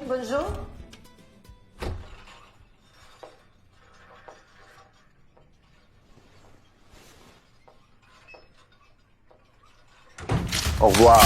bonjour. Au revoir.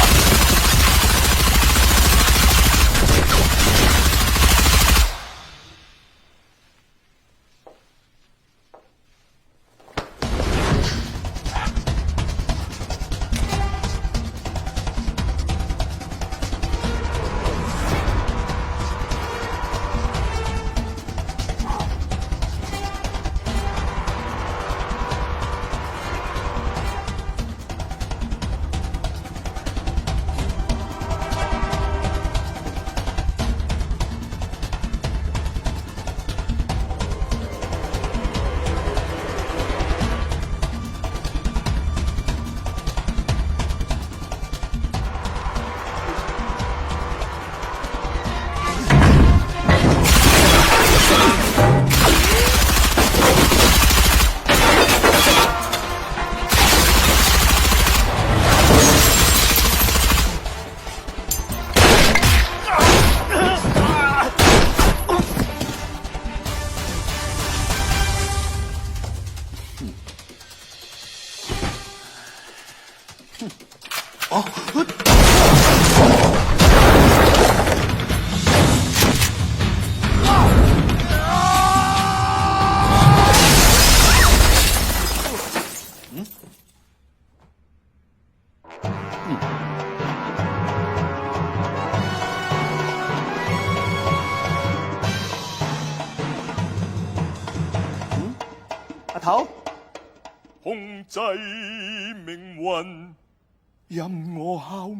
阿頭，控制命運，任我效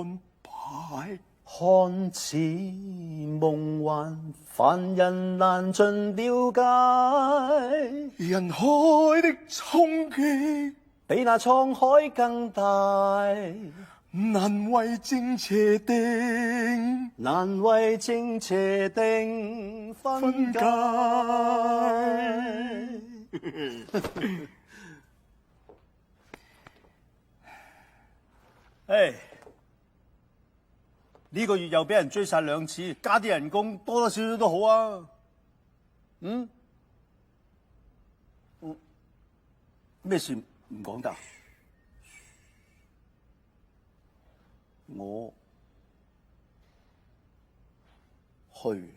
安排。看似夢幻，凡人難盡了解。人海的衝擊，比那滄海更大，難為正邪定，難為正邪定分解。唉，呢個月又俾人追殺2次，加啲人工多多少少都好啊。咩事唔講得？我去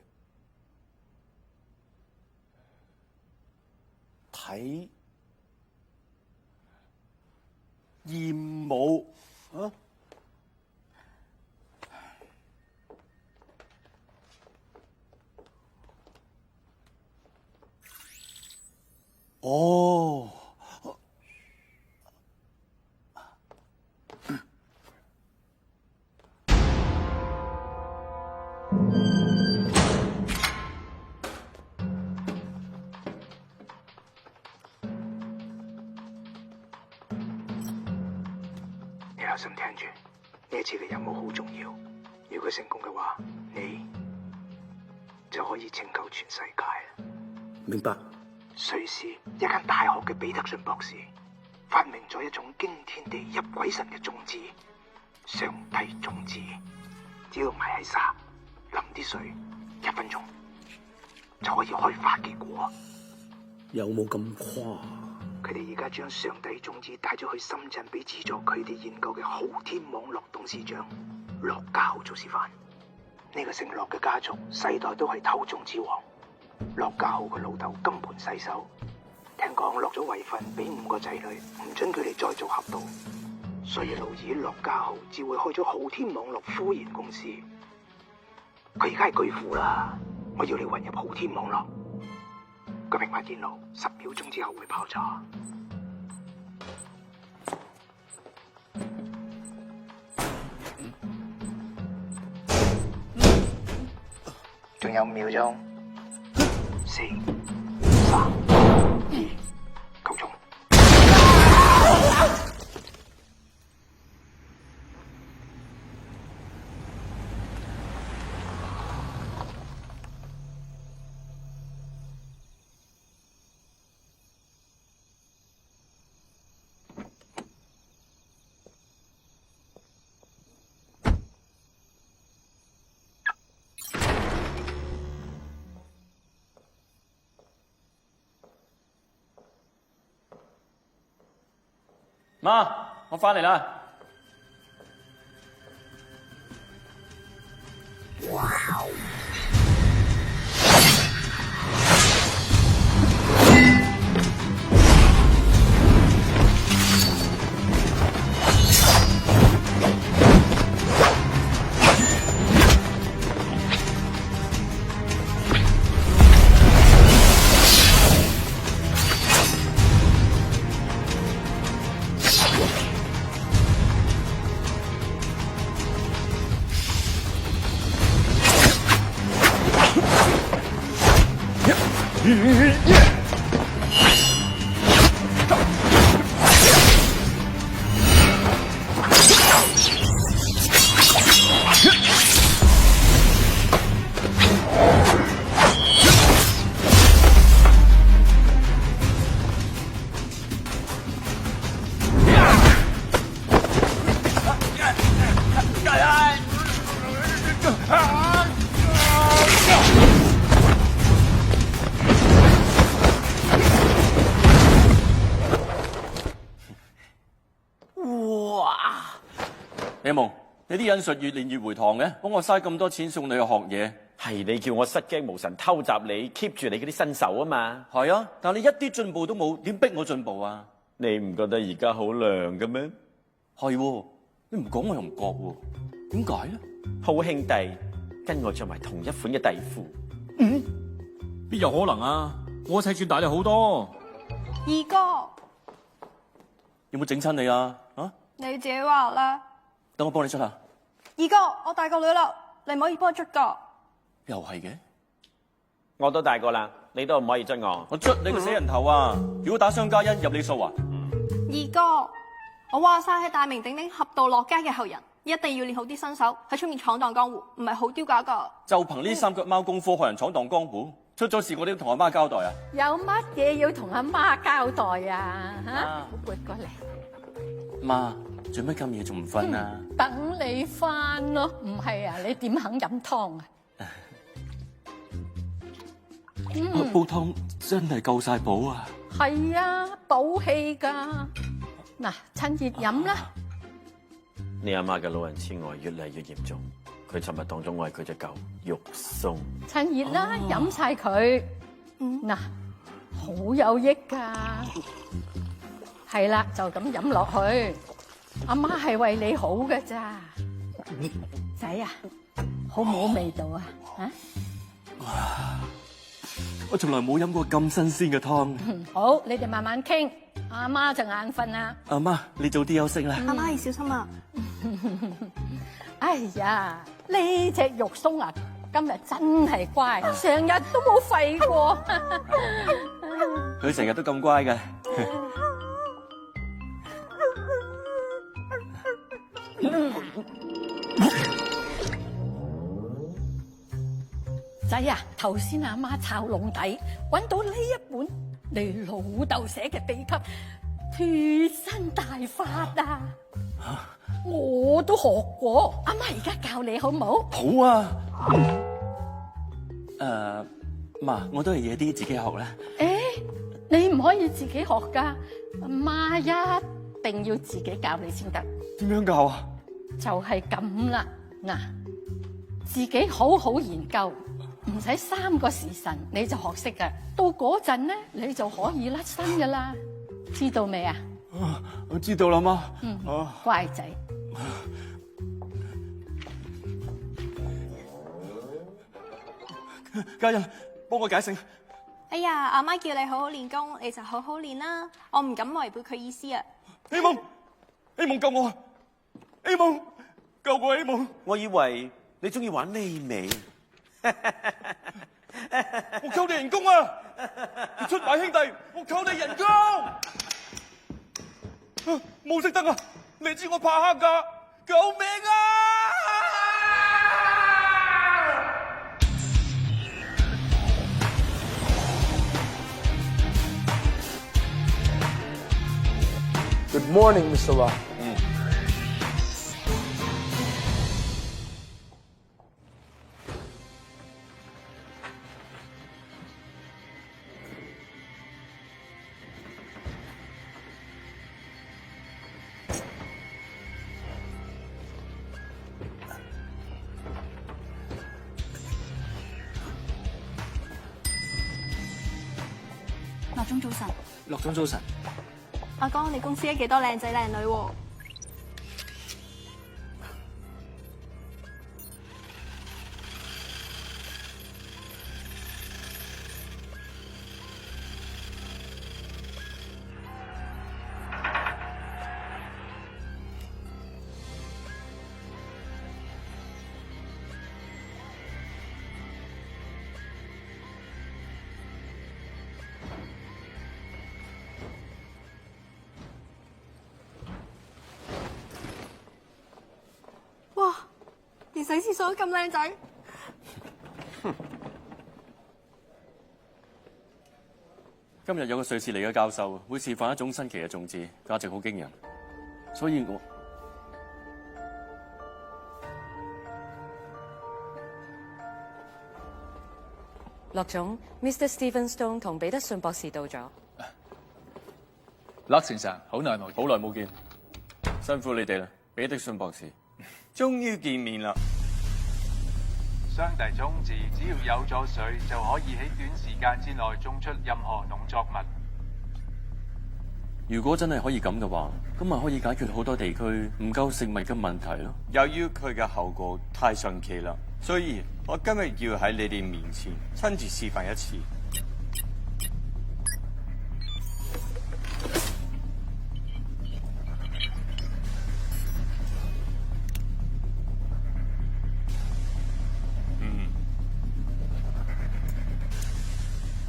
睇艷舞啊！哦。你留心聽住，呢一次嘅任務好重要。如果成功嘅話，你就可以拯救全世界啦。明白。瑞士一間大學嘅彼得遜博士發明咗一種驚天地泣鬼神嘅種子——上帝種子。只要埋喺沙，淋啲水，1分鐘就可以開花結果。有冇咁誇？佢哋而家將上帝種子帶咗去深圳，俾資助佢哋研究嘅浩天網絡董事長駱家豪做示範。呢個姓駱嘅家族世代都係偷種之王。駱家豪嘅老豆金盆洗手，聽講落咗遺訓俾5個仔女，唔准佢哋再做黑道。所以老二駱家豪只會開咗浩天網絡科研公司。佢而家係巨富啦，我要你混入浩天網絡。個平板電腦10秒鐘之後會爆炸。仲有5秒鐘，4、3、2，夠鐘。媽，我翻嚟啦。李夢，你啲忍術越練越回堂嘅，幫我嘥咁多錢送你去學嘢。係你叫我失驚無神偷襲你 ，keep 住你嗰啲身手啊嘛。係啊，但你一啲進步都冇，點逼我進步啊？你唔覺得而家好涼嘅咩？係喎，你唔講我又唔覺喎，點解咧？好兄弟，跟我着埋同一款嘅底褲。邊有可能啊？我尺寸大你好多。二哥，有冇整親你啊？啊？你自己話啦。等我幫你出下。二哥，我大個女啦，你唔可以幫我捽噶。又係嘅，我都大個啦，你都唔可以捽我。我捽你個死人頭啊！如果打傷嘉欣入你數啊？二哥，我話晒係大名鼎鼎俠盜樂家嘅後人，一定要練好啲身手，喺出面闖蕩江湖，唔係好丟架噶。就憑呢三腳貓功夫，害人闖蕩江湖，出咗事我都要同阿媽交代啊！有乜嘢要同阿媽交代啊？吓，啊好撥過嚟。媽，做乜咁夜仲唔瞓啊？等你翻咯，唔係啊？你點肯飲湯啊？煲湯真係夠晒補啊！係啊，補氣噶。嗱，趁熱飲啦。你阿媽嘅老人痴呆越嚟越嚴重，佢尋日當咗我係佢隻狗肉鬆。趁熱啦，飲晒佢。嗱，好有益噶。係啦，就咁飲落去。阿媽係為你好嘅咋。仔啊，好冇味道啊？啊？我從來冇飲過咁新鮮嘅湯。好，你哋慢慢傾。阿媽就眼瞓啦。阿媽，你早啲休息啦。阿媽要小心啊！哎呀，呢隻肉鬆啊，今日真係乖，成日都冇吠過。佢成日都咁乖嘅。仔啊，頭先阿媽抄籠底，搵到呢一本你老豆寫嘅秘笈脫身大法啊！我都學過，阿媽而家教你好唔好？好啊。媽，我都係夜啲自己學啦。誒，你唔可以自己學噶，阿媽一定要自己教你先得。點樣教啊？就係咁啦，嗱，自己好好研究，唔使3個時辰你就學識噶。到嗰陣咧，你就可以甩身噶啦，知道未啊？我知道啦，媽。乖仔。嘉欣，幫我解釋。哎呀，阿媽叫你好好練功，你就好好練啦。我唔敢違背佢意思啊。希夢，希夢救我啊！希夢，救我希夢。我以為你中意玩呢味。我扣你人工啊！你出賣兄弟，我扣你人工。冇熄燈啊！你知我怕黑噶，救命啊！Good morning, Mr. Rock. 樂總早晨。樂總早晨。阿哥，你公司有幾多靚仔靚女喎？哇！連洗廁所都咁靚仔。今日有個瑞士嚟嘅教授會示範一種新奇嘅種子，價值好驚人，所以我樂總 ，Mr. Stephen Stone 同彼得遜博士到咗。樂先生，好耐冇見，辛苦你哋啦，彼得遜博士。終於見面啦！雙堤種子只要有咗水，就可以喺短時間之內種出任何農作物。如果真係可以咁嘅話，咁咪可以解決好多地區唔夠食物嘅問題咯。由於佢嘅後果太神奇啦，所以我今日要喺你哋面前親自示範一次。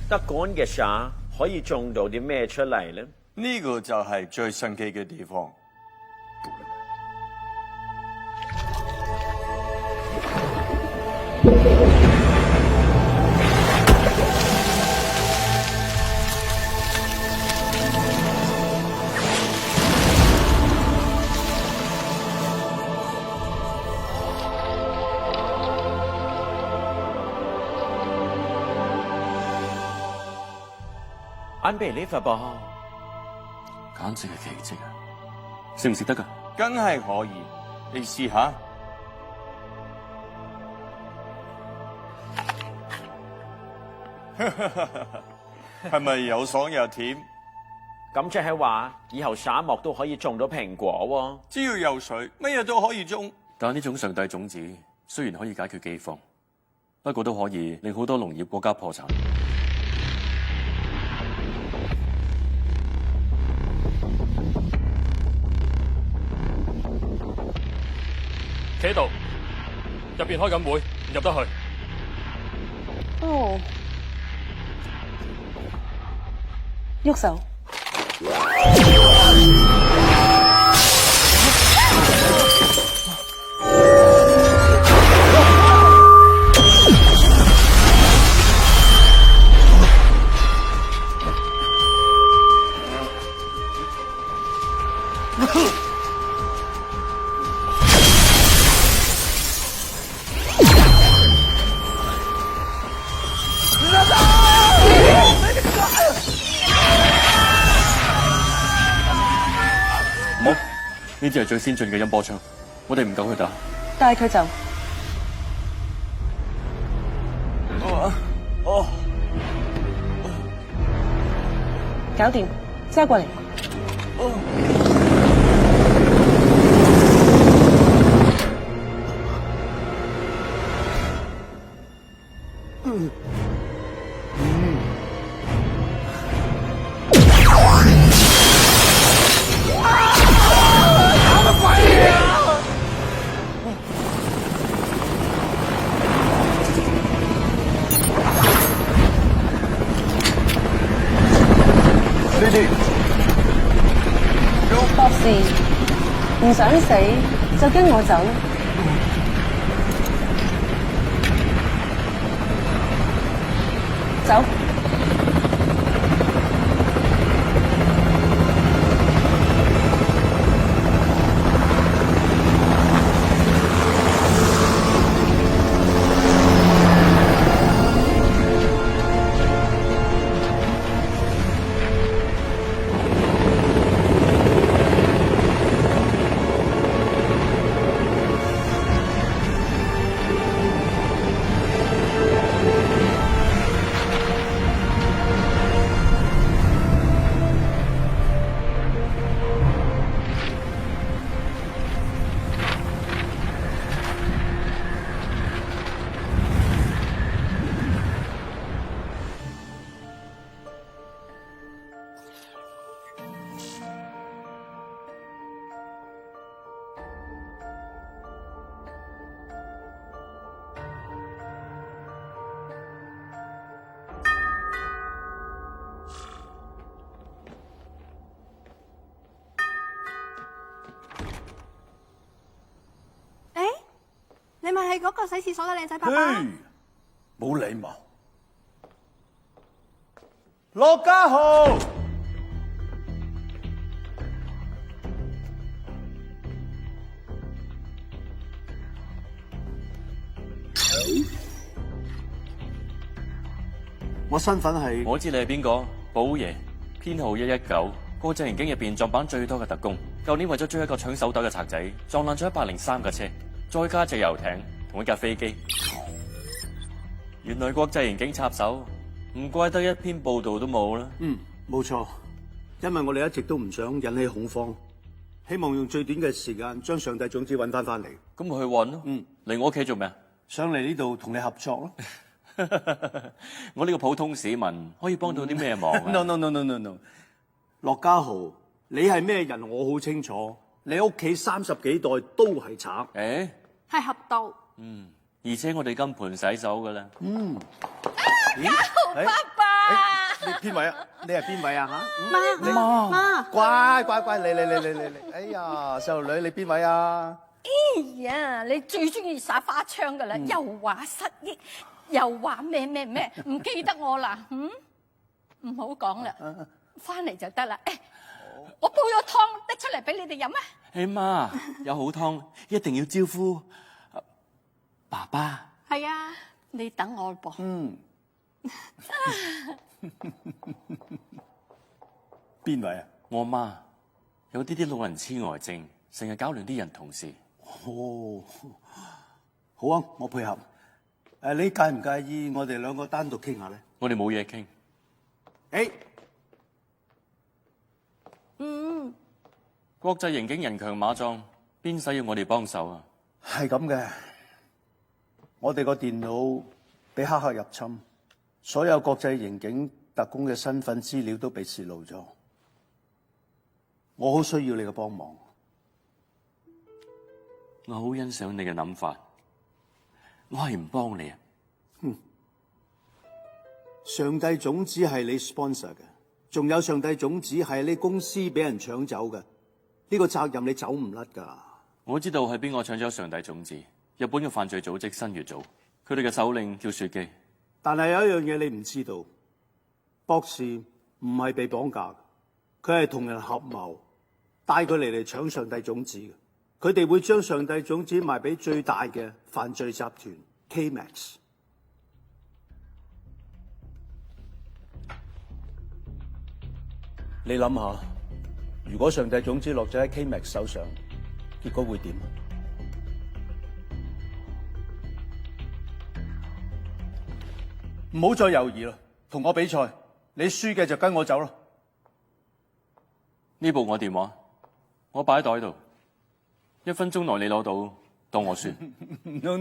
得趕嘅沙可以種到啲咩出嚟咧？呢個就係最神奇嘅地方。Unbelievable， 簡直係奇蹟啊！食唔食得㗎？梗係可以，你試下。係咪又爽又甜？咁即係話，以後沙漠都可以種到蘋果喎。只要有水，乜嘢都可以種。但係呢種上帝種子雖然可以解決饑荒，不過都可以令好多農業國家破產。企喺度，入邊開緊會，唔入得去。哦，喐手。呢啲係最先進嘅音波槍，我哋唔夠佢打。帶佢走。搞掂，揸過嚟。博士，唔想死就跟我走。走。你咪係嗰個洗廁所嘅靚仔爸爸。冇禮貌。樂家豪，我身份係，我知你係邊個，寶爺，編號119，國際刑警入邊撞板最多嘅特工。舊年為咗追一個搶手袋嘅賊仔，撞爛咗103架車，再加隻遊艇同一架飛機。原來國際刑警插手，唔怪得一篇報道都冇啦。冇錯，因為我哋一直都唔想引起恐慌，希望用最短嘅時間將上帝種子揾翻嚟。咁咪去揾咯。嚟我屋企做咩啊？上嚟呢度同你合作咯。我呢個普通市民可以幫到啲咩忙啊？No， 樂家豪，你係咩人我好清楚。你屋企30幾代都係賊。誒，係俠盜。而且我哋金盆洗手噶啦。家豪爸爸，你邊位啊？你係邊位啊？嚇，媽，乖，你。哎呀，細路女，你邊位啊？哎呀，你最中意耍花槍噶啦，又話失憶，又話咩，唔記得我啦，唔好講啦，翻嚟就得啦。我煲咗湯拎出嚟俾你哋飲啊！媽，有好湯一定要招呼爸爸。係啊，你等我噃。邊位啊？我媽有啲老人痴呆症，成日搞亂啲人同事。好啊，我配合。你介唔介意我哋兩個單獨傾下咧？我哋冇嘢傾。國際刑警人強馬壯，邊使要我哋幫手啊？係咁嘅，我哋個電腦俾黑客入侵，所有國際刑警特工嘅身份資料都被泄露咗。我好需要你嘅幫忙。我好欣賞你嘅諗法，我係唔幫你啊。上帝種子係你 sponsor 嘅，仲有上帝種子係你公司俾人搶走嘅，呢個責任你走唔甩㗎。我知道係邊個搶走上帝種子，日本嘅犯罪組織新月組，佢哋嘅首領叫雪姬。但係有一樣嘢你唔知道，博士唔係被綁架，佢係同人合謀，帶佢嚟搶上帝種子嘅。佢哋會將上帝種子賣俾最大嘅犯罪集團 K-Max。你諗下，如果上帝種子落咗喺 K-Max 手上，結果會點？唔好再猶豫啦，同我比賽，你輸嘅就跟我走咯。呢部我電話，我擺喺袋度，1分鐘內你攞到，當我輸。No。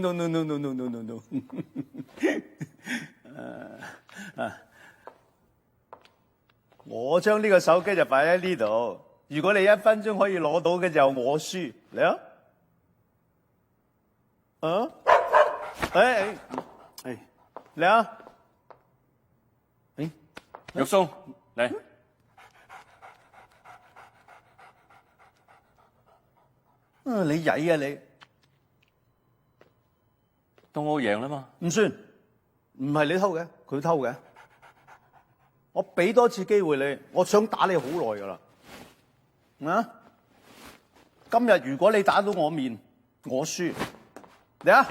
我將呢個手機就擺喺呢度，如果你1分鐘可以攞到嘅就我輸，嚟啊！嚟啊！玉松嚟，你曳啊你！到我贏啦嘛？唔算，唔係你偷嘅，佢偷嘅。我俾多次機會你，我想打你好耐噶啦。今日如果你打到我面，我輸。嚟啊！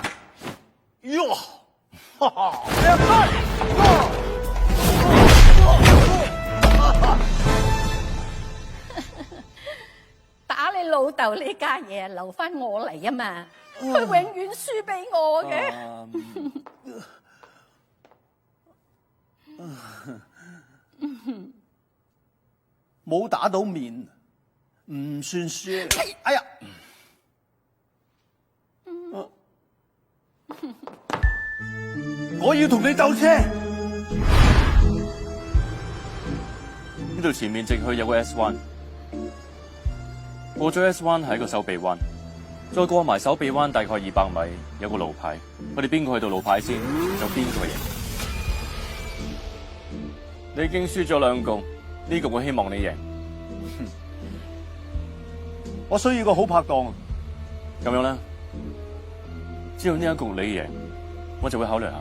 打你老豆呢家嘢留翻我嚟啊嘛，佢永遠輸俾我嘅。冇打到面唔算輸。哎呀！我要同你鬥車。呢度前面直去有個 S 彎，過咗 S 彎係一個手臂彎，再過埋手臂彎大概200米有個路牌，我哋邊個去到路牌先就邊個贏。你已經輸咗2局，呢局我希望你贏。我需要個好拍檔。咁樣啦，知道呢一局你贏，我就會考慮下。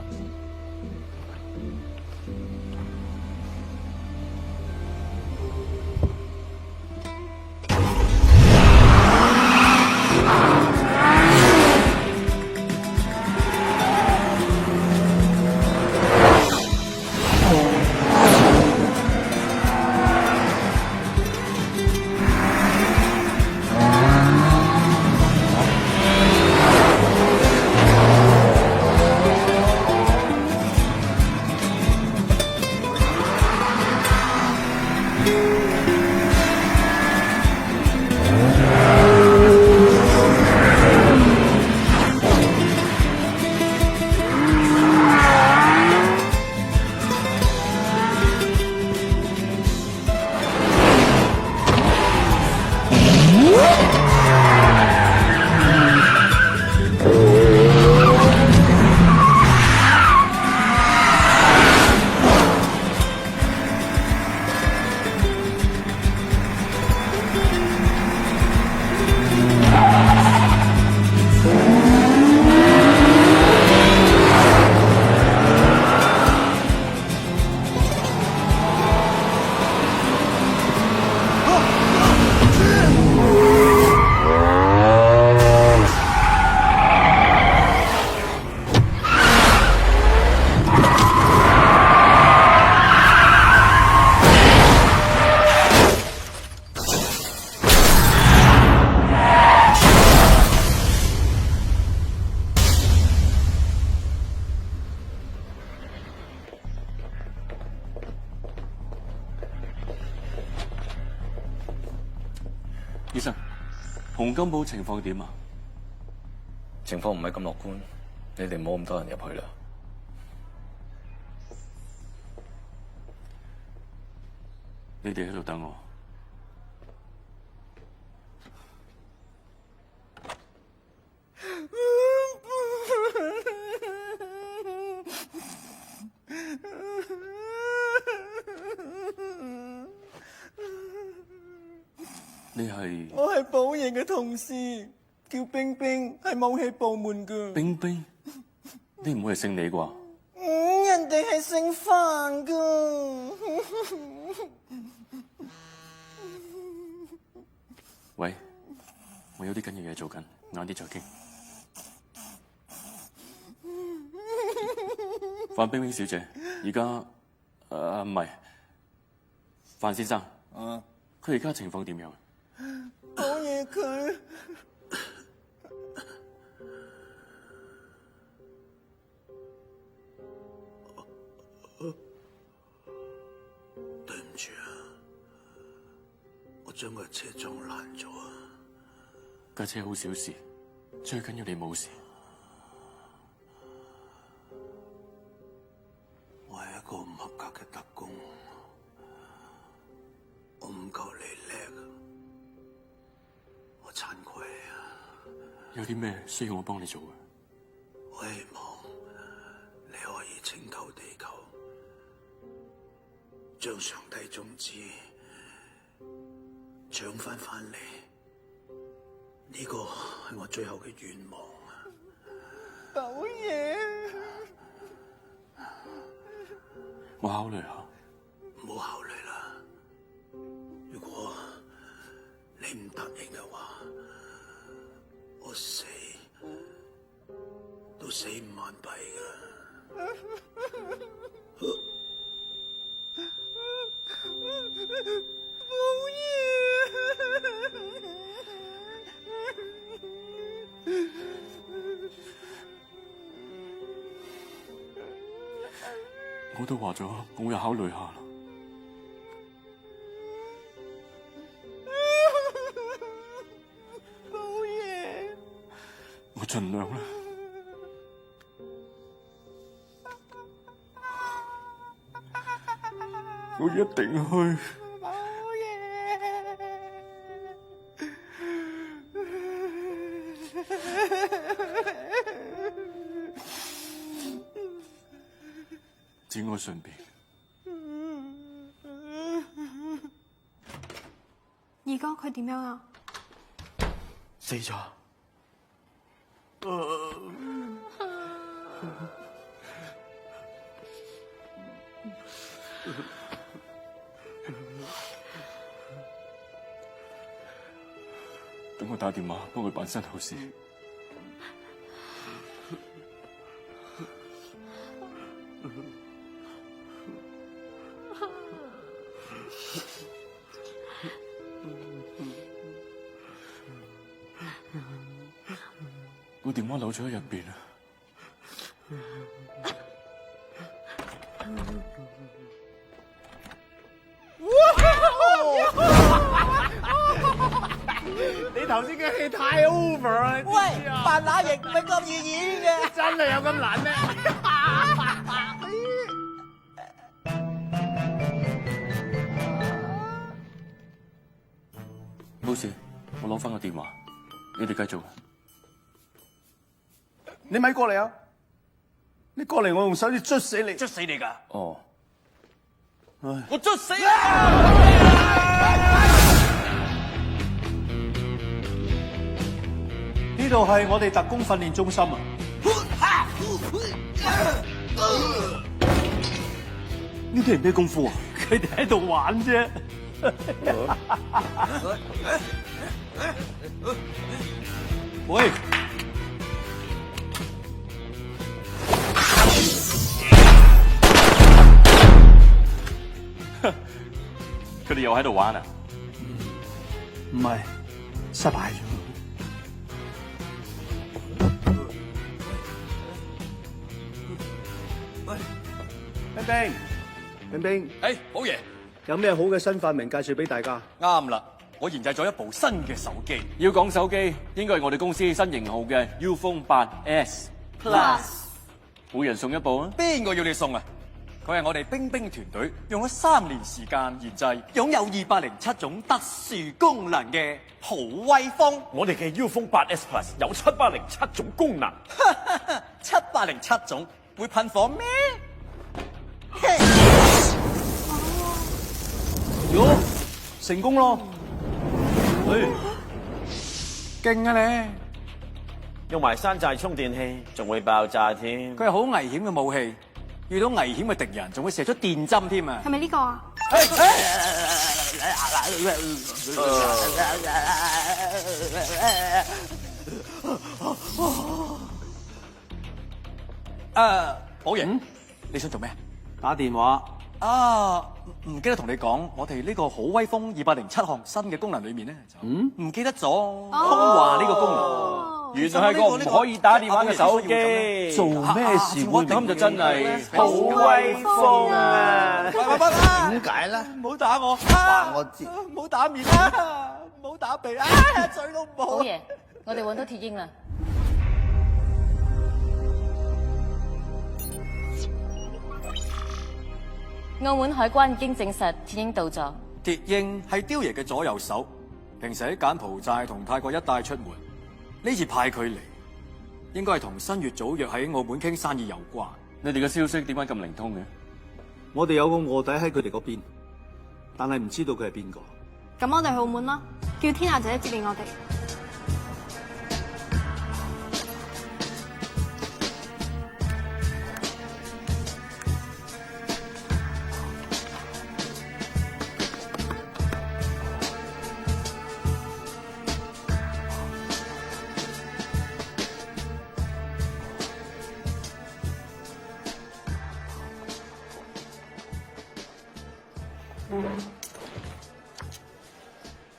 醫生，洪金寶情況點啊？情況唔係咁樂觀，你哋唔好咁多人入去啦。你哋喺度等我。你係？我係寶爺嘅同事，叫冰冰，係武器部門噶。冰冰，你唔會係姓李啩？人哋係姓范噶。喂，我有啲緊要嘢做緊，晏啲再傾。范冰冰小姐，而家唔係，范先生，佢而家情況點樣？寶爺佢對唔住啊，我將個車撞爛咗啊！架車好小事，最緊要你冇事。我係一個唔合格嘅特工，我唔夠你叻，我慚愧啊！有啲咩需要我幫你做嘅？我希望你可以拯救地球，將上帝種子搶翻嚟。呢個係我最後嘅願望啊！寶爺，我考慮下。唔好考慮啦，如果你唔答應嘅話，我死都死唔萬幣噶。寶爺。我都話咗，我會考慮下啦。寶爺，我盡量啦。我一定去。寶爺。節哀順變。二哥佢點樣啊？死咗。等我打電話幫佢辦身後事。我電話留咗喺入邊啊！你頭先嘅戲太 over 啦！喂，扮乸型唔係咁易演嘅，真係有咁難咩？冇事，我攞翻個電話，你哋繼續。你咪過嚟啊！你過嚟，我用手指捽死你！捽死你㗎！哦，唉，我捽死你啊！呢度係我哋特工訓練中心啊！呢啲係咩功夫啊？佢哋喺度玩啫。喂！佢哋又喺度玩啊？唔係，失敗咗。冰冰，冰冰，誒，寶爺，有咩好嘅新發明介紹俾大家？啱啦，我研製咗一部新嘅手機。要講手機，應該係我哋公司新型號嘅 UPhone 8S Plus，每人送一部啊！邊個要你送啊？佢係我哋冰冰團隊用咗3年時間研製，擁有207種特殊功能嘅好威風。我哋嘅 UPhone 8S Plus 有707種功能707種會噴火咩？喲，成功咯！勁啊你！用埋山寨充電器，仲會爆炸添。佢係好危險嘅武器，遇到危險嘅敵人仲會射出電針添啊！係咪呢個啊？寶爺，你想做咩？打電話。啊，唔記得同你講，我哋呢個好威風207項新嘅功能裏面咧，就唔記得咗通話呢個功能。原來係個唔可以打電話嘅手機，做咩事會咁就真係好威風啊！點解咧？唔好打我，我知。唔好打面啊，唔好打鼻啊，嘴都唔好。寶爺，我哋揾到鐵鷹啦。澳門海關已經證實鐵鷹到咗。鐵鷹係雕爺嘅左右手，平時喺柬埔寨同泰國一帶出門。呢次派佢嚟，應該係同新月組約喺澳門傾生意有關。你哋嘅消息點解咁靈通嘅？我哋有個臥底喺佢哋嗰邊，但係唔知道佢係邊個。咁我哋去澳門啦，叫天下姐姐接應我哋。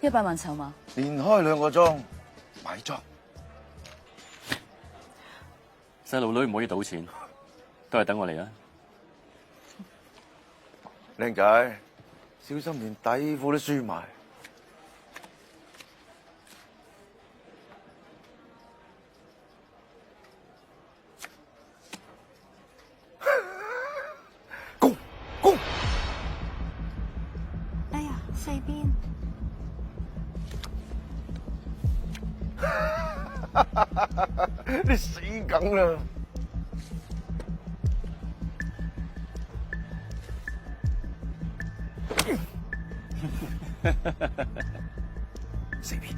100萬籌碼，連開2個莊買莊。細路女唔可以賭錢，都係等我嚟啦。靚仔，小心連底褲都輸埋。攻！哎呀，四邊。你死梗啦！四邊！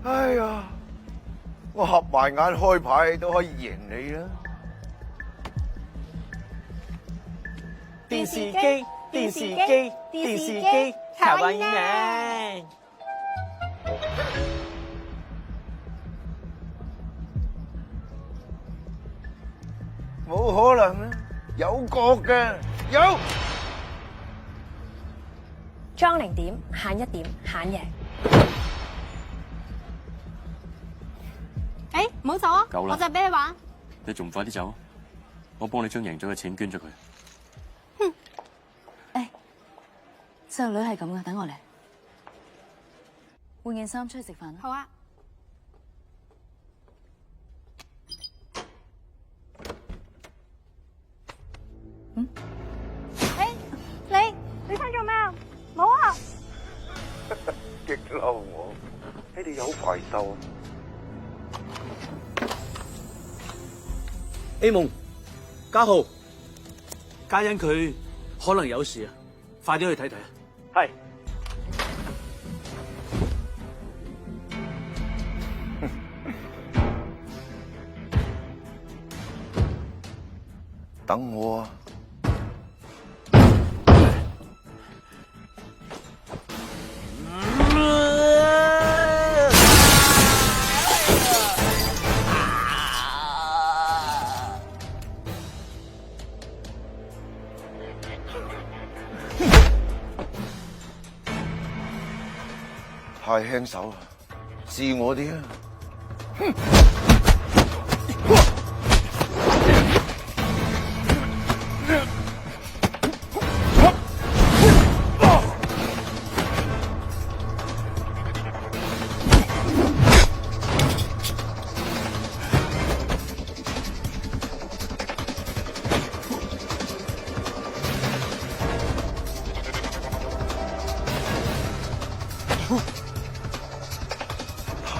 哎呀，我合埋眼開牌都可以贏你啦！電視機，電視機，電視機，卡哇伊呢？冇可能啊，有角嘅，有。裝0點，慳1點，慳贏。誒，唔好走啊！夠啦我就俾你玩。你仲唔快啲走？我幫你將贏咗嘅錢捐咗佢。細路女係咁噶，等我嚟。換件衫出去食飯啦。好啊。你想做咩啊？冇啊！激嬲我，你哋有排鬥。A 夢，家豪，嘉欣佢可能有事啊，快啲去睇睇啊！係。等我啊！太輕手啦，試我啲啊！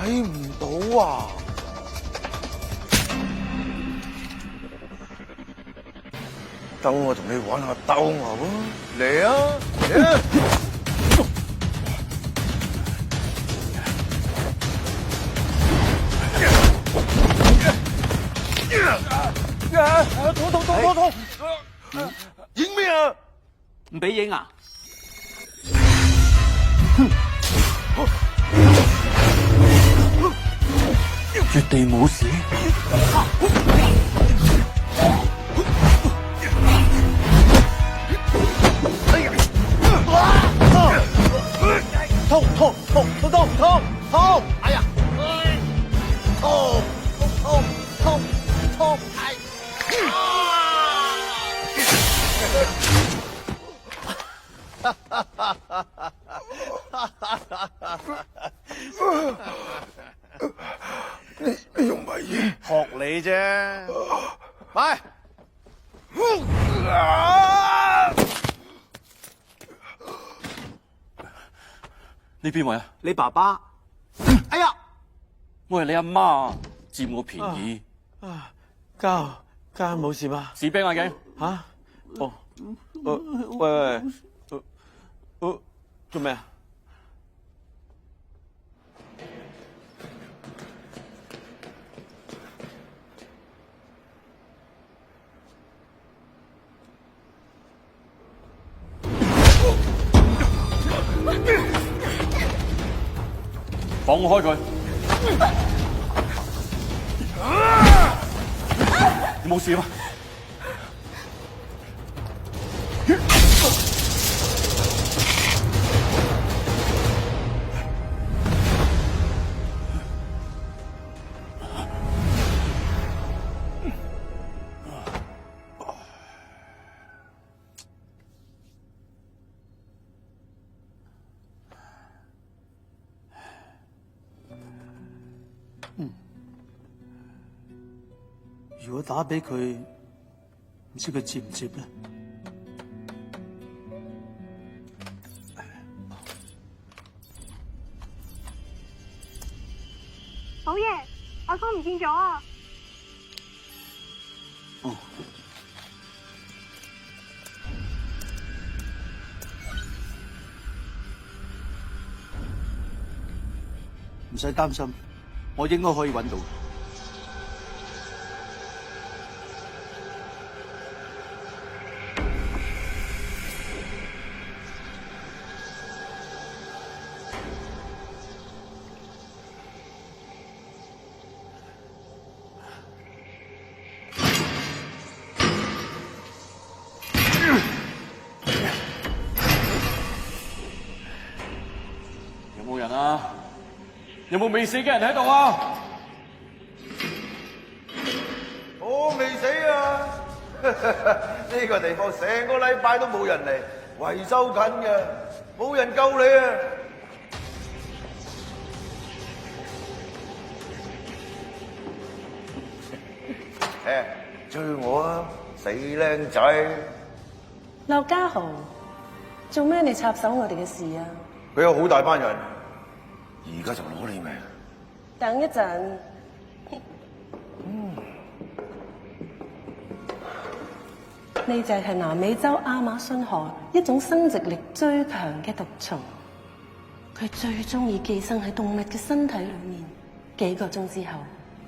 睇唔到啊！等我同你玩下鬥牛啊！嚟啊！嚟啊！痛！影咩啊？唔俾影啊！絕地冇事。痛！哎呀！痛！哎！你用乜嘢？學你啫，喂！呢邊位啊？你爸爸。哎呀！我係你阿媽，佔我便宜。嘉冇事嘛？士兵眼鏡。吓？喂，做咩啊？放開佢！你冇事嘛？如果打俾佢，唔知佢接唔接咧？寶爺，阿哥唔見咗啊！哦。唔使擔心，我應該可以揾到。有冇人啊？有冇未死嘅人喺度啊？我未死啊！呢個地方成個禮拜都冇人嚟，維修緊嘅，冇人救你啊！追我啊，死靚仔！駱家豪，做咩你插手我哋嘅事啊？佢有好大班人，而家就攞你命。等一陣。呢隻係南美洲亞馬遜河一種生殖力最強嘅毒蟲，佢最中意寄生喺動物嘅身體裏面，幾個鐘之後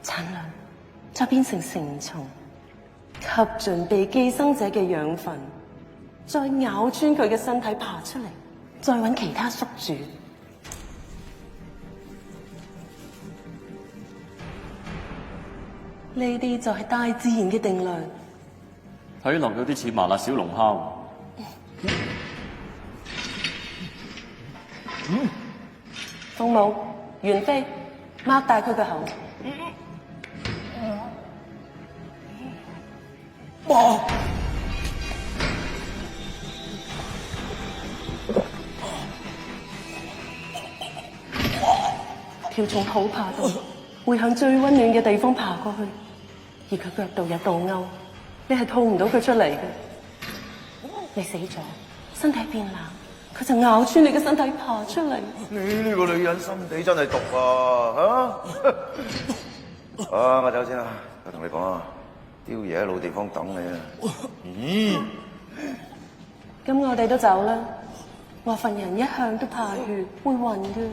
產卵，再變成成蟲，吸盡被寄生者嘅養分，再咬穿佢嘅身體爬出嚟，再揾其他宿主。呢啲就係大自然嘅定律。睇落有啲似麻辣小龍蝦。鳳舞、袁飛，擘大佢個口。哇！條蟲好怕到，會向最溫暖嘅地方爬過去，而佢腳度有倒鈎，你係套唔到佢出嚟嘅。你死咗，身體變冷，佢就咬穿你嘅身體爬出嚟。你呢個女人心地真係毒啊！我走先啦，我同你講啊，雕爺喺老地方等你啊。咦？咁我哋都走啦。話份人一向都怕血，會暈嘅。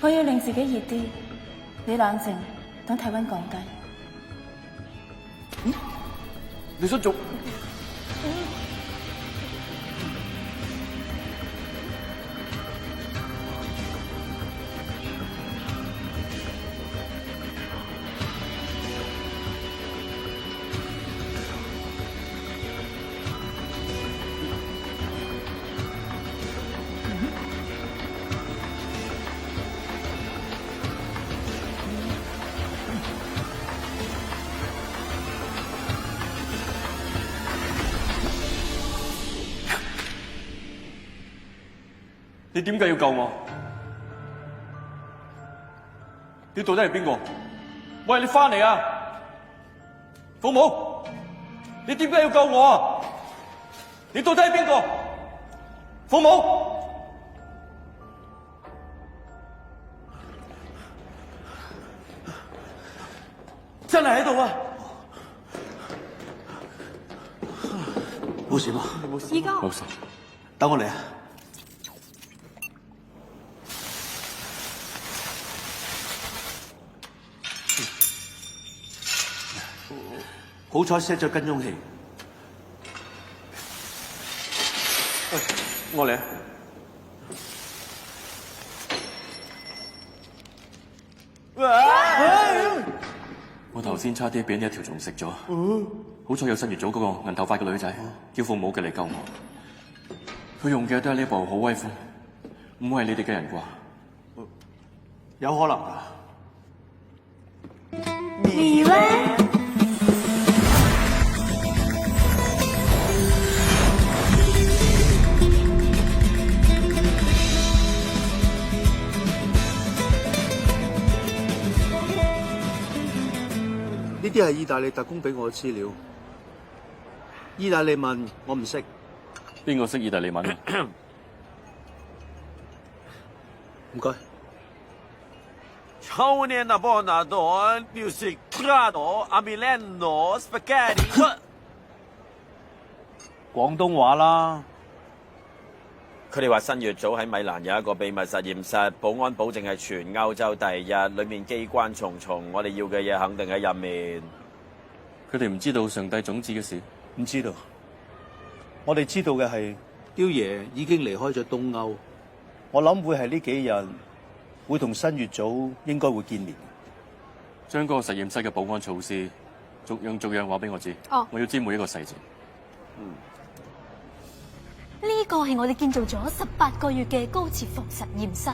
我要令自己熱啲，你冷靜，等體溫降低。你想做？你點解要救我？你到底係邊個？喂，你翻嚟啊！父母，你點解要救我啊？你到底係邊個？父母，真係喺度啊！冇事嘛？二哥，冇事。等我嚟啊！好彩 set 咗跟蹤器。我嚟啊！我頭先差啲俾呢一條蟲食咗，好彩有新月組嗰個銀頭髮嘅女仔叫父母嘅嚟救我。佢用嘅都係呢部好威風，唔會係你哋嘅人啩？有可能啊！你呢？呢啲係意大利特工俾我嘅資料。意大利文我唔識，邊個識意大利文？唔該。Ciao nena buonador, music grado, a Milano spaghetti。廣東話啦。佢哋話新月組喺米蘭有一個秘密實驗室，保安保證係全歐洲第一，裏面機關重重，我哋要嘅嘢肯定喺入面。佢哋唔知道上帝種子嘅事，唔知道。我哋知道嘅係刁爺已經離開咗東歐，我諗會係呢幾日會同新月組應該會見面。將嗰個實驗室嘅保安措施逐樣話俾我知。哦，我要知每一個細節。呢個係我哋建造咗18個月嘅高設防實驗室，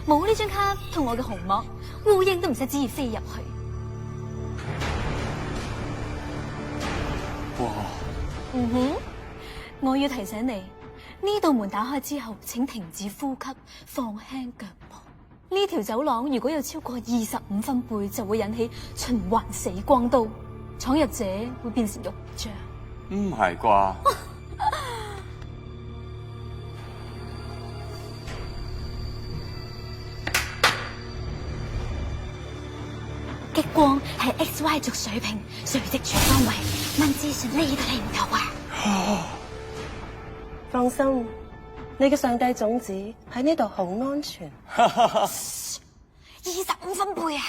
冇呢張卡同我嘅紅幕，烏蠅都唔使旨意飛入去。哇！嗯哼，我要提醒你，呢道門打開之後，請停止呼吸，放輕腳步。呢條走廊如果有超過25分貝，就會引起循環死光刀，闖入者會變成肉醬。唔係啩？激光係 XY 軸水平，垂直全方位，問資訊呢度睇唔到啊！放心，你嘅上帝種子喺呢度好安全。25分貝啊！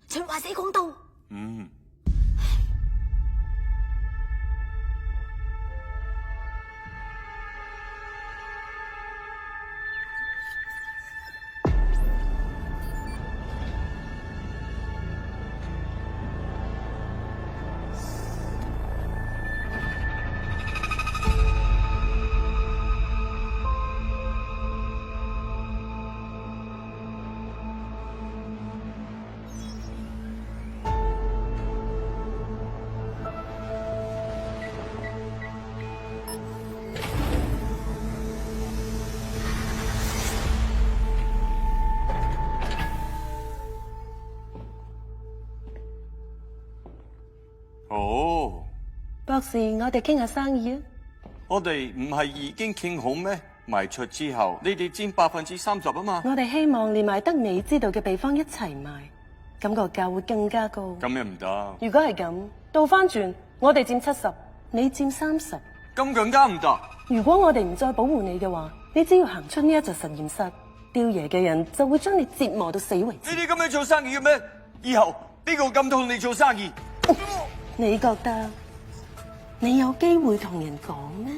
循環死光刀。嗯。哦，博士，我哋傾下生意啊！我哋唔係已經傾好咩？賣出之後，你哋佔30%啊嘛。我哋希望連埋得你知道嘅地方一齊賣，咁個價會更加高。咁樣唔得。如果係咁，倒翻轉，我哋佔70%，你佔30%。咁更加唔得。如果我哋唔再保護你嘅話，你只要行出呢一座實驗室，刁爺嘅人就會將你折磨到死為止。你哋咁樣做生意嘅咩？以後邊個敢同你做生意？你覺得你有機會同人講咩？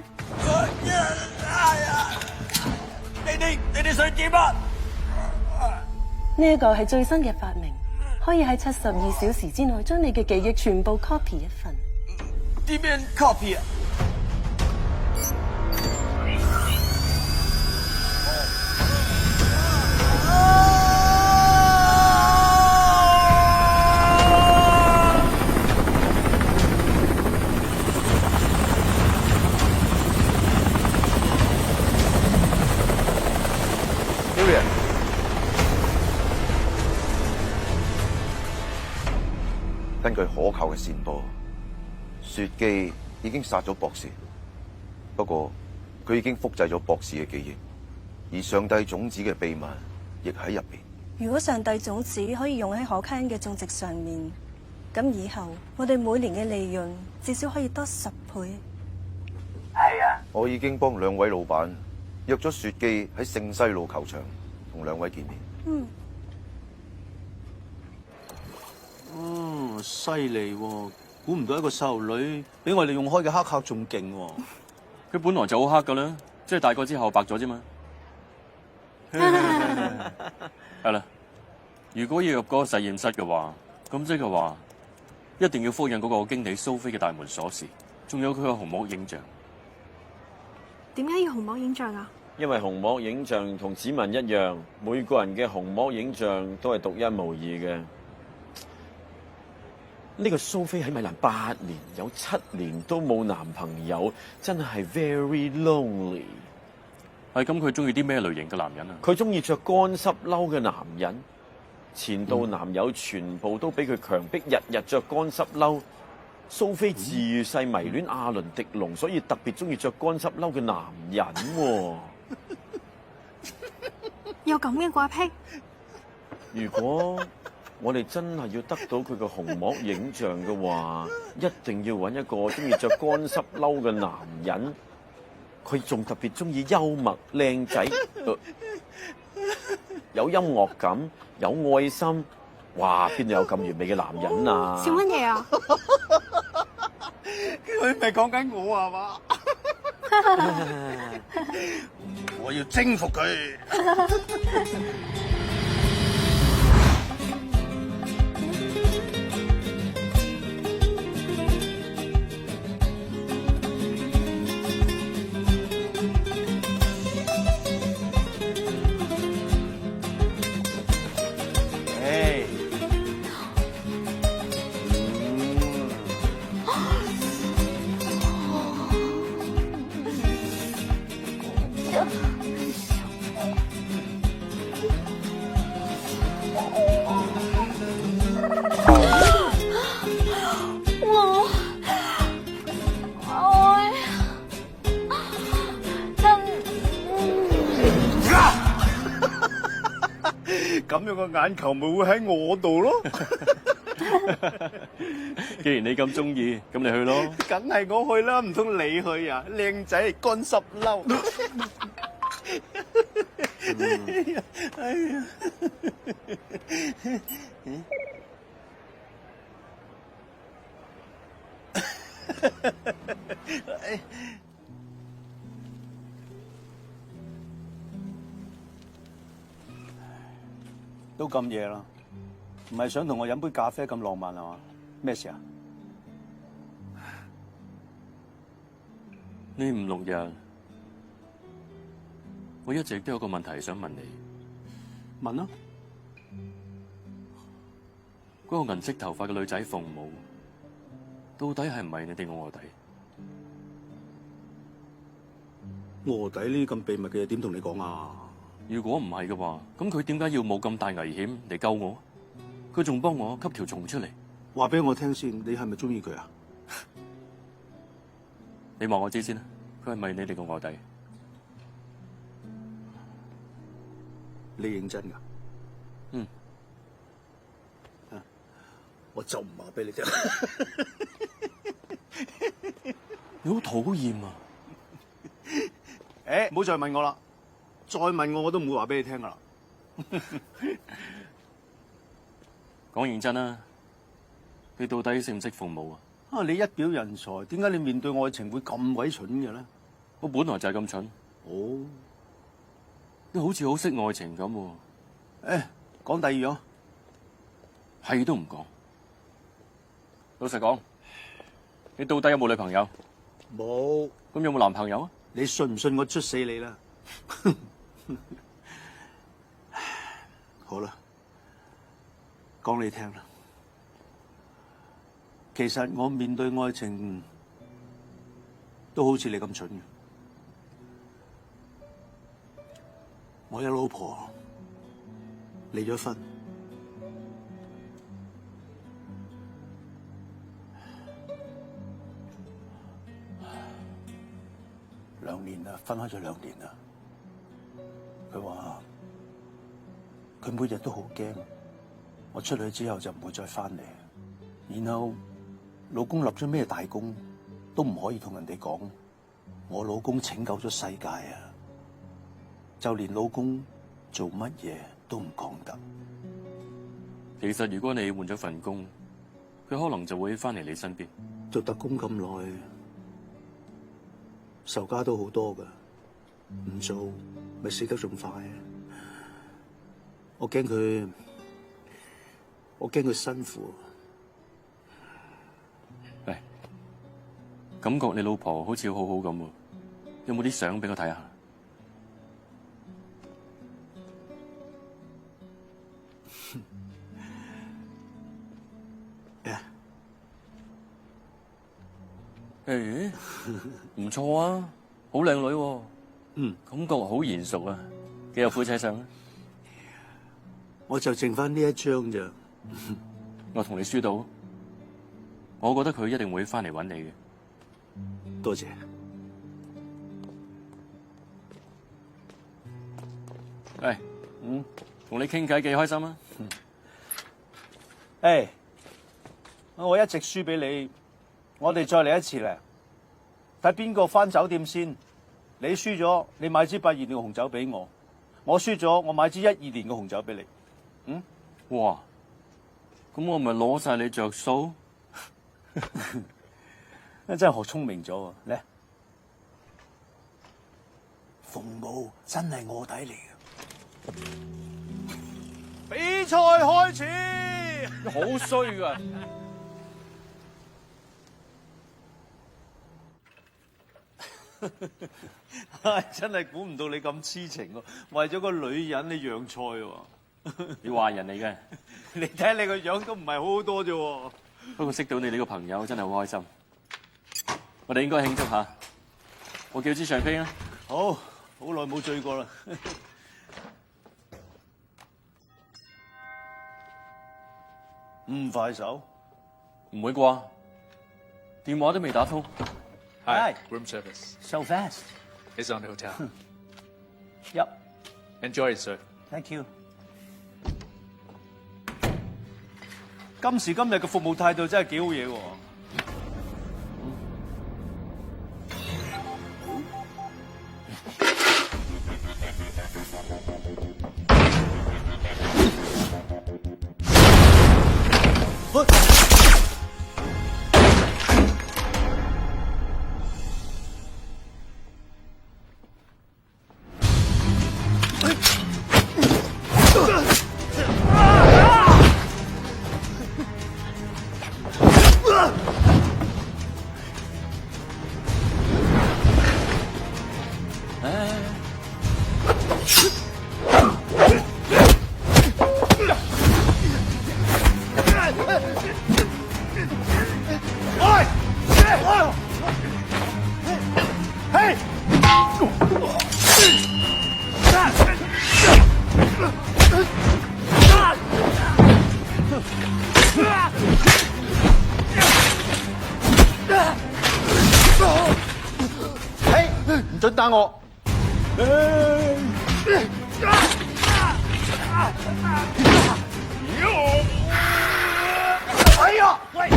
你哋想點啊？呢一個係最新嘅發明，可以喺72小時之內將你嘅記憶全部 copy 一份。點樣 copy 啊？根據可靠嘅線報，雪姬已經殺咗博士，不過佢已經複製咗博士嘅記憶，而上帝種子嘅秘密亦喺入邊。如果上帝種子可以用喺可卡因嘅種植上面，咁以後我哋每年嘅利潤至少可以多10倍。係啊，我已經幫2位老闆約咗雪姬喺聖西路球場同2位見面。犀利喎！估唔到一個細路女比我哋用開嘅黑客仲勁喎。佢本來就好黑噶啦，即係大個之後白咗啫嘛。係啦，如果要入嗰個實驗室嘅話，咁即係話一定要複印嗰個經理蘇菲嘅大門鎖匙，仲有佢嘅虹膜影像。點解要虹膜影像啊？因為虹膜影像同指紋一樣，每個人嘅虹膜影像都係獨一無二嘅。呢個蘇菲喺米蘭8年，有7年都冇男朋友，真係 very lonely。係咁，佢中意啲咩類型嘅男人啊？佢中意着乾濕褸嘅男人。前度男友全部都俾佢強迫日日着乾濕褸。蘇菲自細迷戀阿倫迪龍，所以特別中意着乾濕褸嘅男人喎。有咁嘅怪癖？如果我哋真係要得到佢嘅虹膜影像嘅話，一定要揾一個中意着乾濕褸嘅男人。佢仲特別中意幽默、靚仔、有音樂感、有愛心。哇！邊度有咁完美嘅男人啊？笑乜嘢啊？佢咪講緊我係嘛？我要征服佢。咁樣個眼球咪會喺我度咯。既然你咁中意，咁你去咯。梗係我去啦，唔通你去啊？靚仔乾濕褸。哎呀！都咁夜啦，唔係想同我飲杯咖啡咁浪漫係嘛？咩事啊？呢5、6日，我一直都有個問題想問你。問啊！嗰個銀色頭髮嘅女仔鳳舞，到底係唔係你哋臥底？臥底呢啲咁秘密嘅嘢點同你講啊？如果唔係嘅話，咁佢點解要冒咁大危險嚟救我？佢仲幫我吸條蟲出嚟。話俾我聽先，你係咪中意佢啊？你話我知先啦，佢係咪你哋個臥底？你認真㗎？嗯。我就唔話俾你聽。你好討厭啊！唔好再問我啦。再問我都唔會話俾你聽噶啦。講認真啦，你到底識唔識鳳舞啊？啊！你一表人才，點解你面對愛情會咁鬼蠢嘅咧？我本來就係咁蠢。哦，你好似好識愛情咁喎。講第二樣，係都唔講。老實講，你到底有冇女朋友？冇。咁有冇男朋友啊？你信唔信我捽死你啦？好啦，講你聽啦。其實我面對愛情都好似你咁蠢嘅。我有老婆，離咗婚，2年啦，分開咗2年啦。佢話佢每日都好驚，我出去之後就唔會再翻嚟。然後老公立咗咩大功都唔可以同人哋講，我老公拯救咗世界啊！就連老公做乜嘢都唔講得。其實如果你換咗份工，佢可能就會翻嚟你身邊。做特工咁耐，仇家都好多噶，唔做咪死得仲快。我驚佢辛苦。喂，感覺你老婆好似好好咁喎，有冇啲相俾我睇下？誒，唔錯啊，好靚女喎。感覺好賢淑啊，幾有夫妻相啊？我就剩翻呢一張咋。我同你輸到，我覺得佢一定會翻嚟揾你嘅。多謝。喂，同你傾偈幾開心啊！誒，我一直輸俾你，我哋再嚟一次咧，睇邊個翻酒店先。你輸咗，你買支82年嘅紅酒俾我；我輸咗，我買支12年嘅紅酒俾你。哇！咁我咪攞晒你着數？真係學聰明咗喎！嚟，鳳舞真係臥底嚟嘅。比賽開始，好衰噶！真係估唔到你咁痴情喎，為咗個女人你讓菜喎。你壞人嚟嘅，你睇你個樣都唔係好好多啫。不過識到你呢個朋友真係好開心。我哋應該慶祝下。我叫支香檳啦。好，好耐冇醉過啦。咁快手？唔會啩？電話都未打通。Hi, room service. So fast. It's on the hotel. Yep. Enjoy it, sir. Thank you. 今時今日嘅服務態度真係幾好嘢喎。唔准打我！哎呀！喂！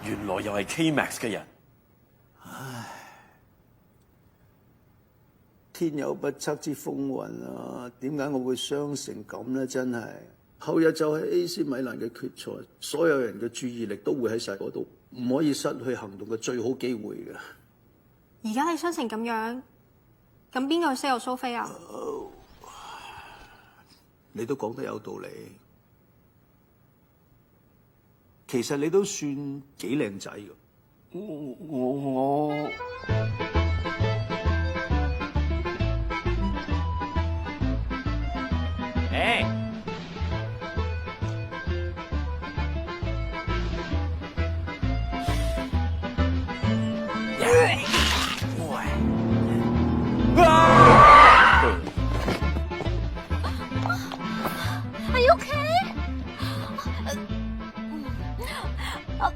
原來又係 K-Max 嘅人。唉，天有不測之風雲啊！點解我會傷成咁咧？真係，後日就係 AC 米蘭嘅決賽，所有人嘅注意力都會喺晒嗰度，唔可以失去行動嘅最好機會嘅。而家你傷成咁樣，咁邊個去 sell 蘇菲啊？你都講得有道理。其實你都算幾靚仔㗎。我Are you okay? 誒，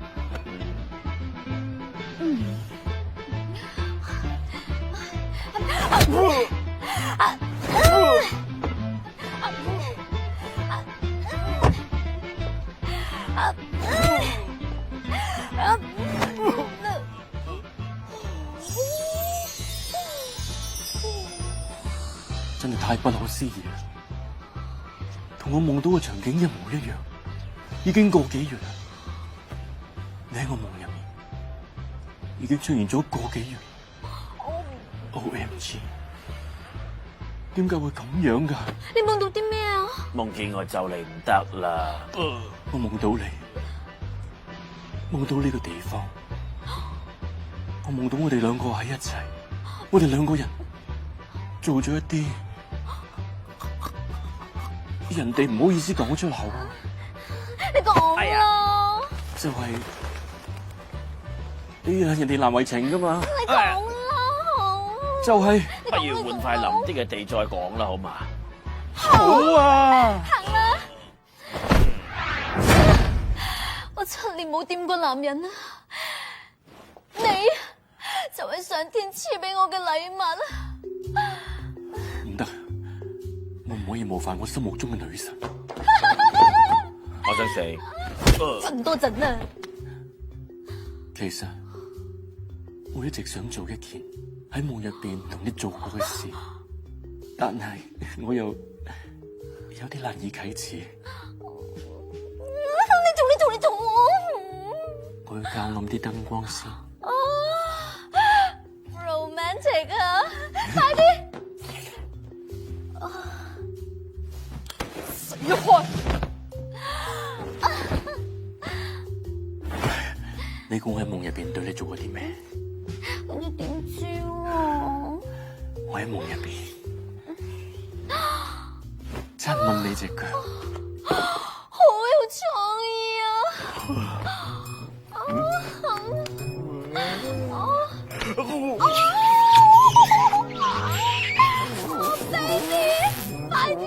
真係太不可思議啦！同我夢到嘅場景一模一樣，已經個幾月啦。你喺我夢入面已經出現咗個幾月。OMG， 點解會咁樣㗎？你夢到啲咩啊？夢見我就嚟唔得啦！我夢到你，夢到呢個地方，我夢到我哋兩個喺一齊，我哋兩個人做咗一啲人哋唔好意思講出口。你講啦，就係人哋難為情噶嘛。你講啦，就係不如換塊腍啲嘅地再講啦，好嘛？好啊！行啦，我7年冇掂過男人啊，你就係上天賜俾我嘅禮物啊！唔得，我唔可以冒犯我心目中嘅女神。我想死。瞓多陣啊！其實我一直想做一件喺夢入邊同你做過嘅事，但係我又有啲難以啟齒。你做！我要校暗啲燈光先。romantic 啊！快啲！死開！你估我喺夢入邊對你做過啲咩？咁你點知啊？我喺夢入邊親吻你隻腳。好有創意啊！Baby， 快啲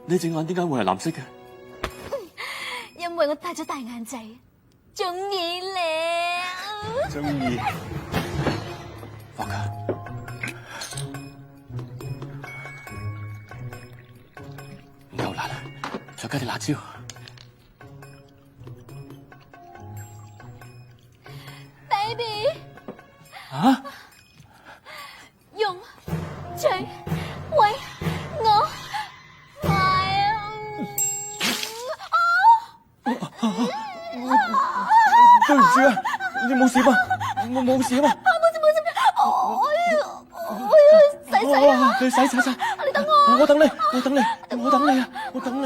你隻眼點解會係藍色嘅？因為我戴咗大眼仔，中意你。中意。放假。夠辣啦，再加啲辣椒。Baby， 啊？用嘴喂我。對唔住啊，你冇事嘛？我冇事啊嘛？我要洗啊！你洗！你等我，我等你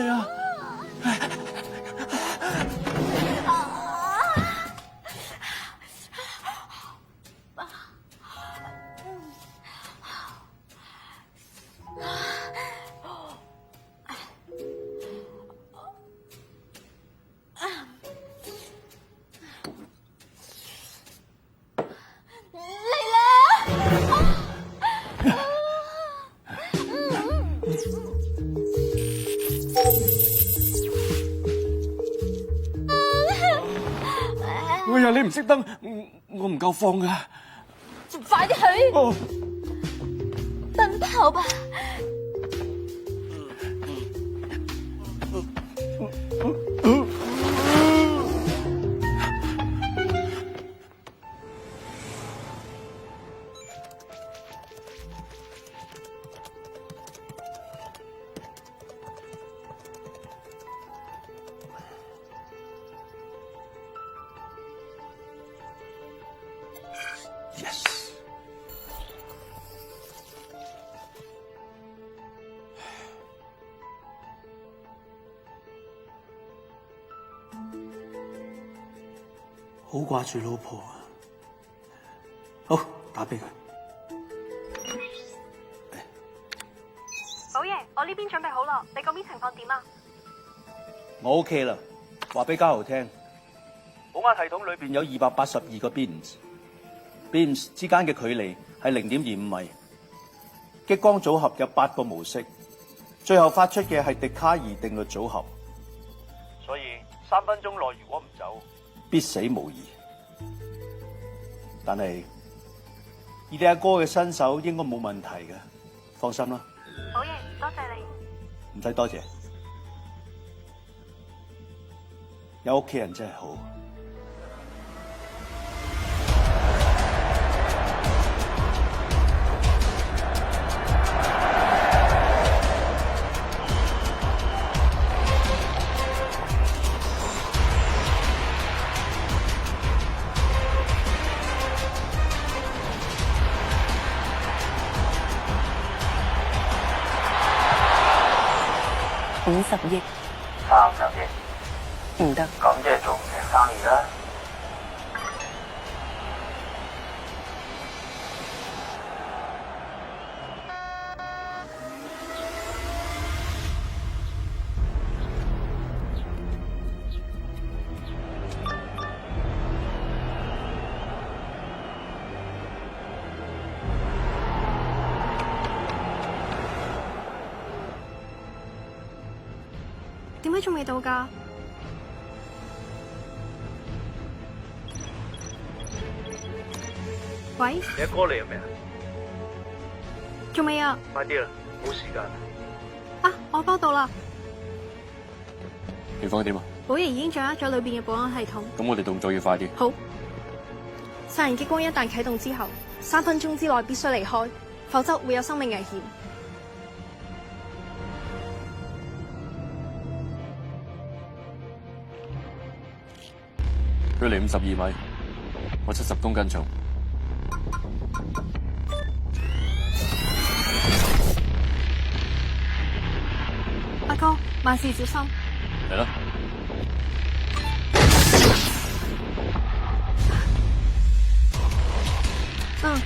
啊！哎呀，你唔熄燈，我唔夠放噶。仲快啲去！奔跑吧！好掛住老婆啊！好，打俾佢。寶爺，我呢邊準備好啦，你嗰邊情況點啊？我 OK 啦，話俾家豪聽，保壓系統裏邊有282個 beams 之間嘅距離係0.25米，激光組合有8個模式，最後發出嘅係笛卡爾定律組合，所以3分鐘內如果唔走，必死無疑。但係以你阿哥嘅身手，應該冇問題嘅，放心啦。好嘢，多謝你。唔使多謝，有屋企人真係好。50億、30億，唔得。咁即係做唔成生意啦。點解仲未到㗎？喂，你阿哥嚟咗未啊？仲未啊？快啲啦，冇時間。啊，我包到啦。情況點啊？寶爺已經掌握咗裏邊嘅保安系統。咁我哋動作要快啲。好。殺人激光一旦啟動之後，3分鐘之內必須離開，否則會有生命危險。距離52米，我70公斤重。阿哥，萬事小心。嚟啦！嗯。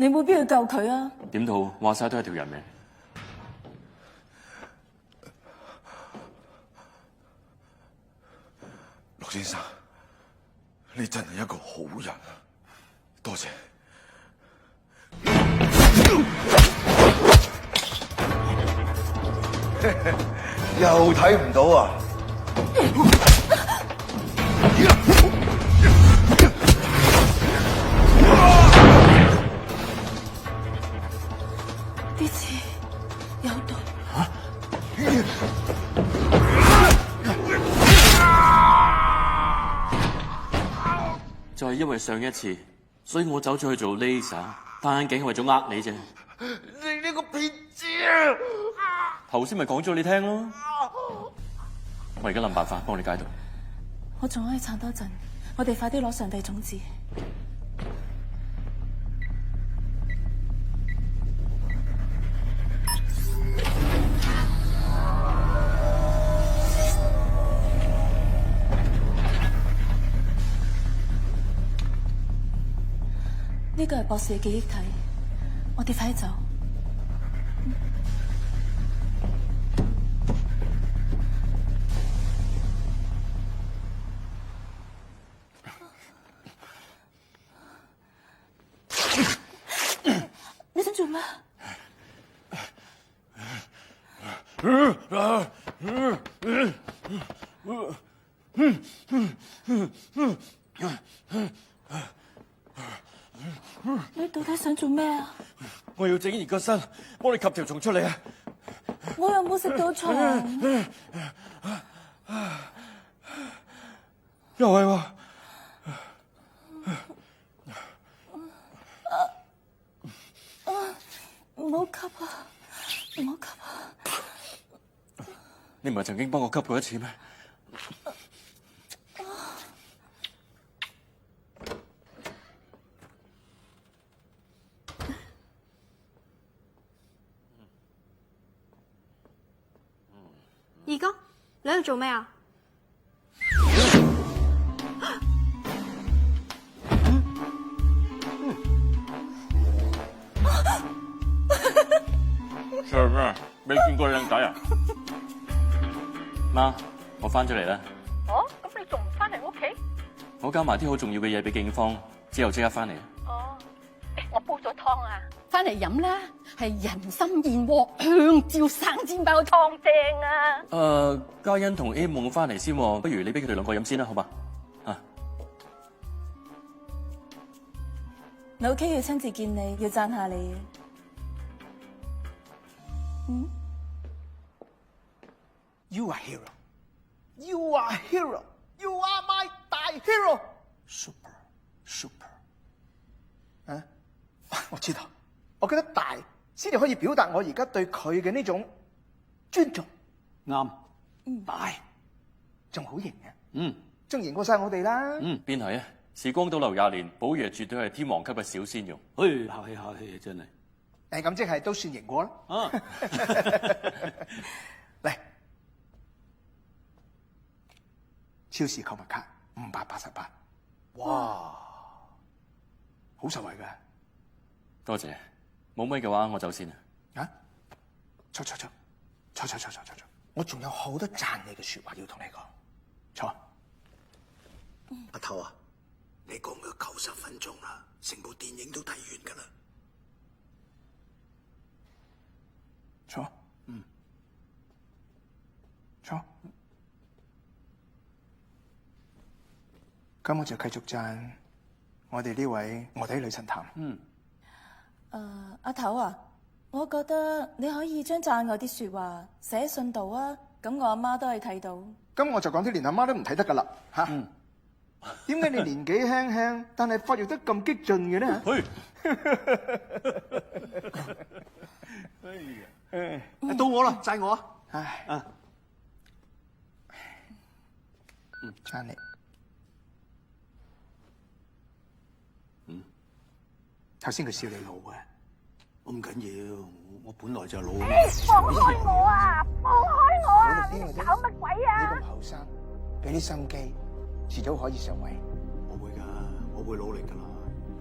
你冇必要救佢啊！點都好，話晒都係條人命。陸先生，你真係一個好人啊！多謝。又睇唔到啊！呢次有毒。就係因為上一次，所以我走咗去做 laser， 戴眼鏡係為咗呃你啫。你呢個騙子！頭先咪講咗你聽咯。我而家諗辦法幫你解毒。我仲可以撐多陣，我哋快啲攞上帝種子。呢個係博士嘅記憶體，我哋快啲走。你想做咩？你到底想做咩啊？我要整熱個身，幫你吸條蟲出嚟啊！我又冇食到蟲。又係喎。唔好吸啊！唔好吸啊！你唔係曾經幫我吸過一次咩？二哥，你喺度做咩啊？做咩？未見過靚仔啊？媽，我翻咗嚟啦。哦，咁你仲唔翻嚟屋企？我交埋啲好重要嘅嘢俾警方，之後即刻翻嚟。哦，我煲咗湯啊，翻嚟飲啦，係人參燕窩香蕉生煎包湯正啊！嘉欣同 A 夢翻嚟先，不如你俾佢哋兩個飲先啦，好嘛？啊，老 K 要親自見你，要讚下你。嗯 You are hero. You are hero. You are my 大 hero. Super. 啊，我知道。我覺得大先至可以表達我而家對佢嘅呢種尊重。啱。大，仲好型嘅。嗯，仲型過晒我哋啦。邊係啊？時光倒流20年，寶爺絕對係天王級嘅小鮮肉。客氣客氣，真係。咁即係都算型過啦。啊，嚟，超市購物卡588，哇，好實惠嘅。多謝，冇咪嘅話我走先啦。啊，坐，我仲有好多讚你嘅說話要同你講。坐。阿頭啊，你講咗90分鐘啦，成部電影都睇完噶啦。坐，坐。咁我就繼續讚我哋呢位臥底女神探。阿頭啊，我覺得你可以將讚我啲說話寫喺信度啊，咁我阿媽都可以睇到。咁我就講啲連阿媽都唔睇得噶啦，吓。點解你年紀輕輕，但係發育得咁激進嘅呢？到我啦，讚我啊！唉，讚你。頭先佢笑你老嘅，我唔緊要，我本來就老。放開我啊！放開我啊！你搞乜鬼啊？你咁後生，俾啲心機，遲早可以上位。我會噶，我會努力噶啦。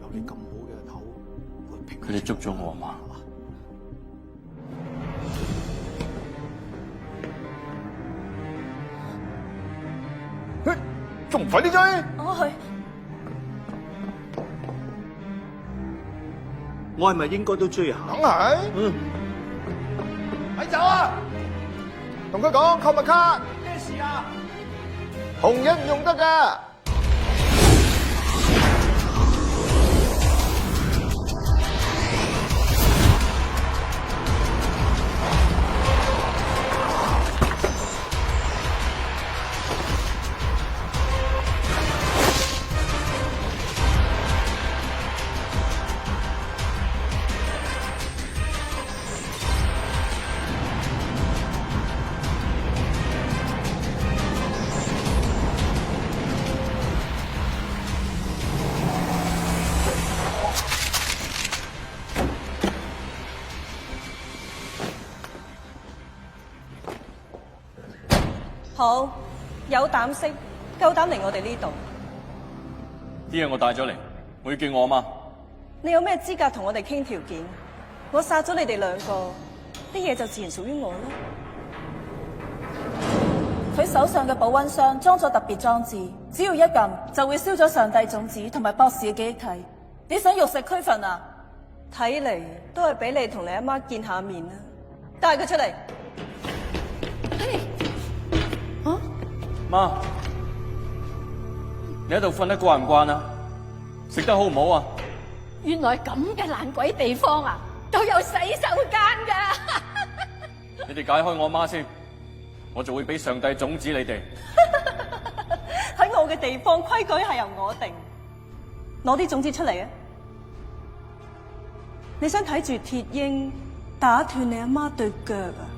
有你咁好嘅頭，我佢哋捉咗我阿媽。仲唔快啲追？我去。我係咪應該都追下？梗係。咪走啊！同佢講購物卡。咩事啊？紅印唔用得㗎。好，有膽識，夠膽嚟我哋呢度。啲嘢我帶咗嚟，我要見我阿媽。你有咩資格同我哋傾條件？我殺咗你哋兩個，啲嘢就自然屬於我啦。佢手上嘅保溫箱裝咗特別裝置，只要一撳就會燒咗上帝種子同埋博士嘅記憶體。你想玉石俱焚啊？睇嚟都係俾你同你阿媽見下面啦。帶佢出嚟。媽，你喺度瞓得慣唔慣啊？食得好唔好啊？原來咁嘅爛鬼地方啊，都有洗手間噶。你哋解開我媽先，我就會俾上帝種子你哋。喺我嘅地方，規矩係由我定。攞啲種子出嚟啊！你想睇住鐵鷹打斷你阿媽對腳啊？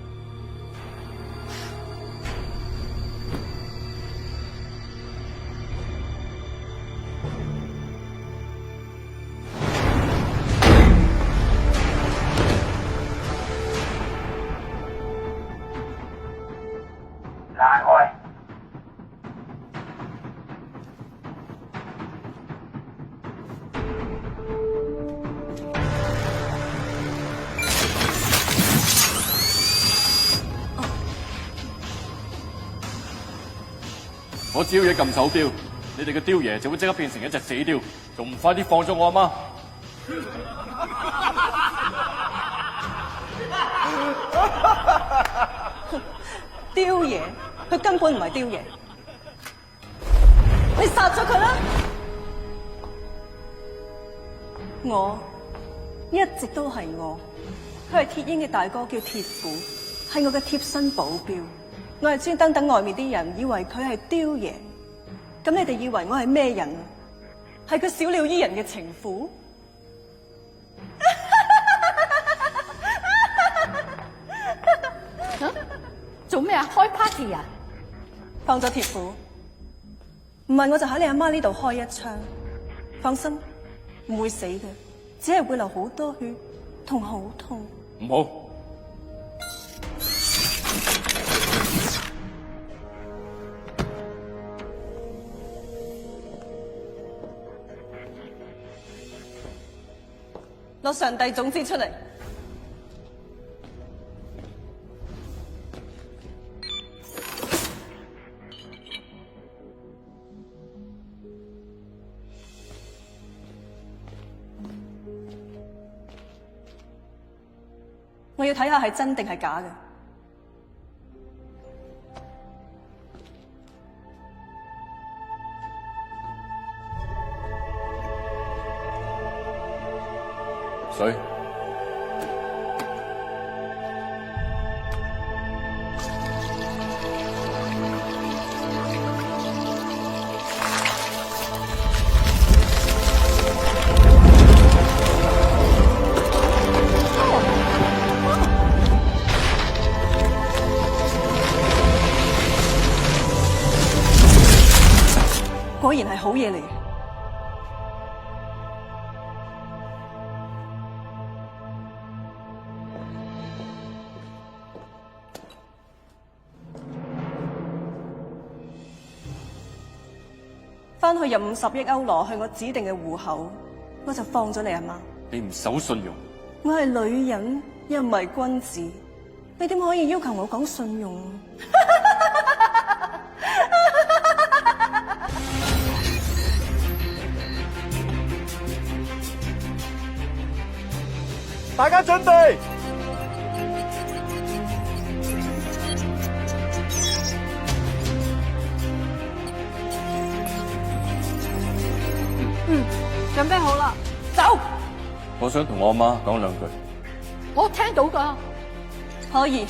我只要一撳手錶，你哋嘅雕爺就會即刻變成一隻死雕，仲唔快啲放咗我阿媽？雕爺，佢根本唔係雕爺，你殺咗佢啦！我一直都係我，佢係鐵鷹嘅大哥叫鐵虎，係我嘅貼身保鏢。我係專登等外面啲人以為佢係雕爺，咁你哋以為我係咩人啊？係佢小鳥依人嘅情婦？做咩啊？開 party 啊？放咗鐵虎，唔係我就喺你阿媽呢度開一槍。放心，唔會死嘅，只係會流好多血，同好痛。唔好。攞上帝種子出嚟。我要睇下係真定係假嘅。水。果然係好嘢嚟嘅。翻去入50億歐羅去我指定嘅戶口，我就放咗你阿媽。你唔守信用。我係女人，又唔係君子，你點可以要求我講信用？大家準備。準備好啦，走。我想同我阿媽講兩句。我聽到㗎。可以，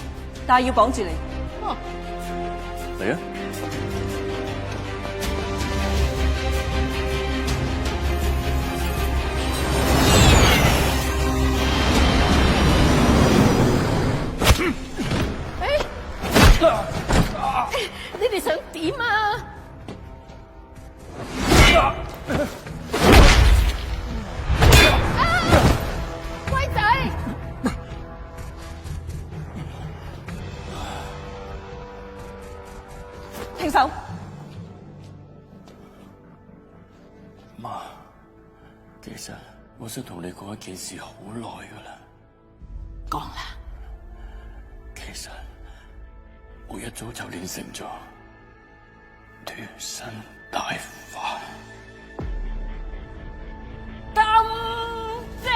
但係要綁住你。嚟啊！你哋想點啊？乖仔，停手！媽，其實我想同你講一件事好耐噶啦。講啦。其實我一早就練成咗脫身大法。咁正！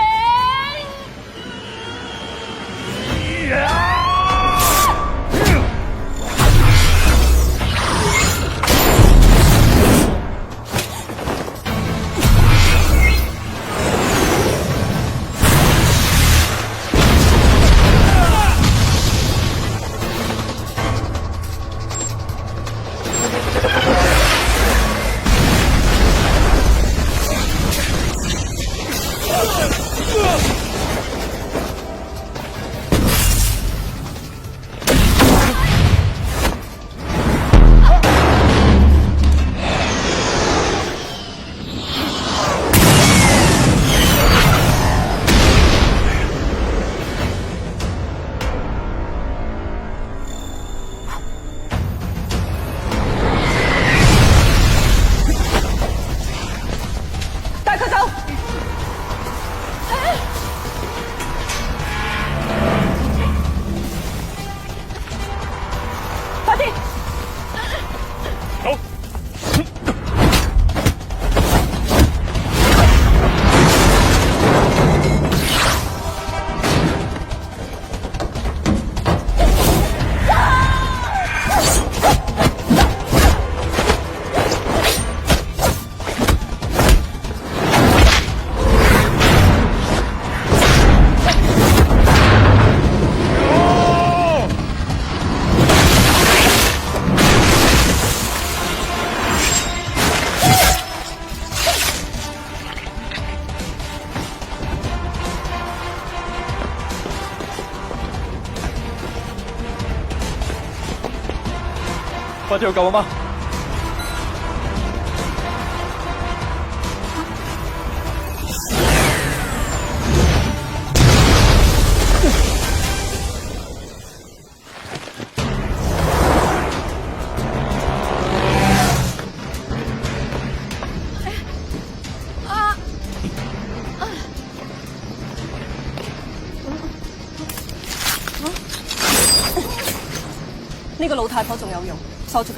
快啲去救阿媽！呢個老太婆仲有用，鎖住佢。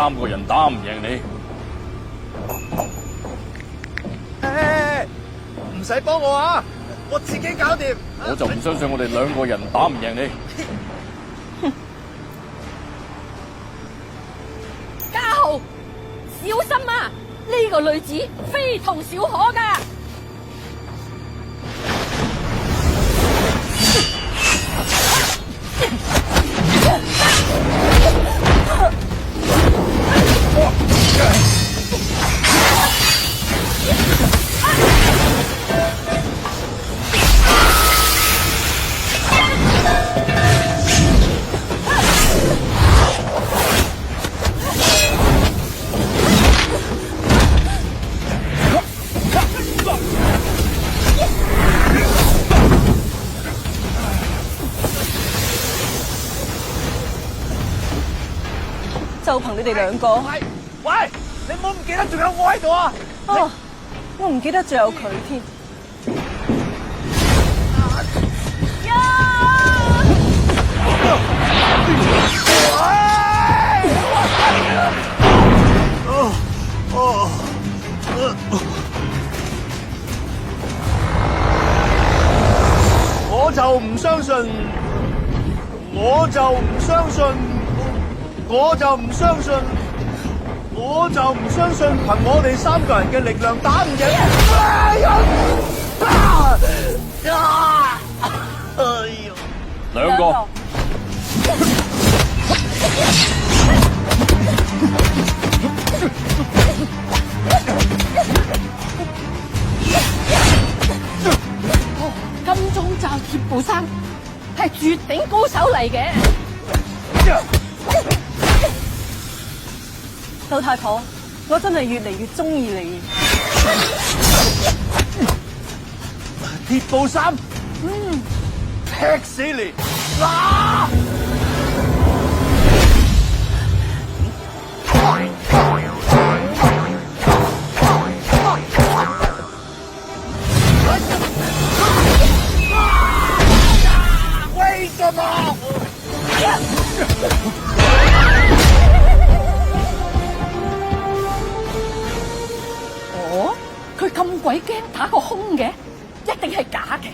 3個人打唔贏你。唔使幫我啊，我自己搞掂。我就唔相信我哋2個人打唔贏你。家豪，小心啊！呢個女子非同小可噶。就憑你哋2個？喂，你唔好唔記得仲有我喺度啊！哦，我唔記得仲有佢添。我就唔相信，我就唔相信，我就唔相信，我就唔相信，憑我哋3個人嘅力量打唔贏。2個。金鐘罩鐵布衫係絕頂高手嚟嘅。老太婆，我真係越嚟越中意你。鐵布衫，踢死你！為什麼？哦，佢咁鬼驚打個空嘅，一定係假嘅。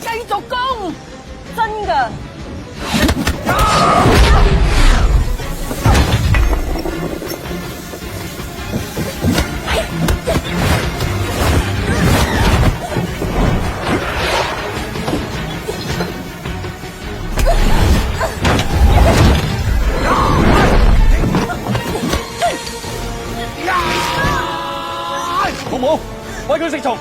繼續攻，真㗎。好唔好？為佢食蟲。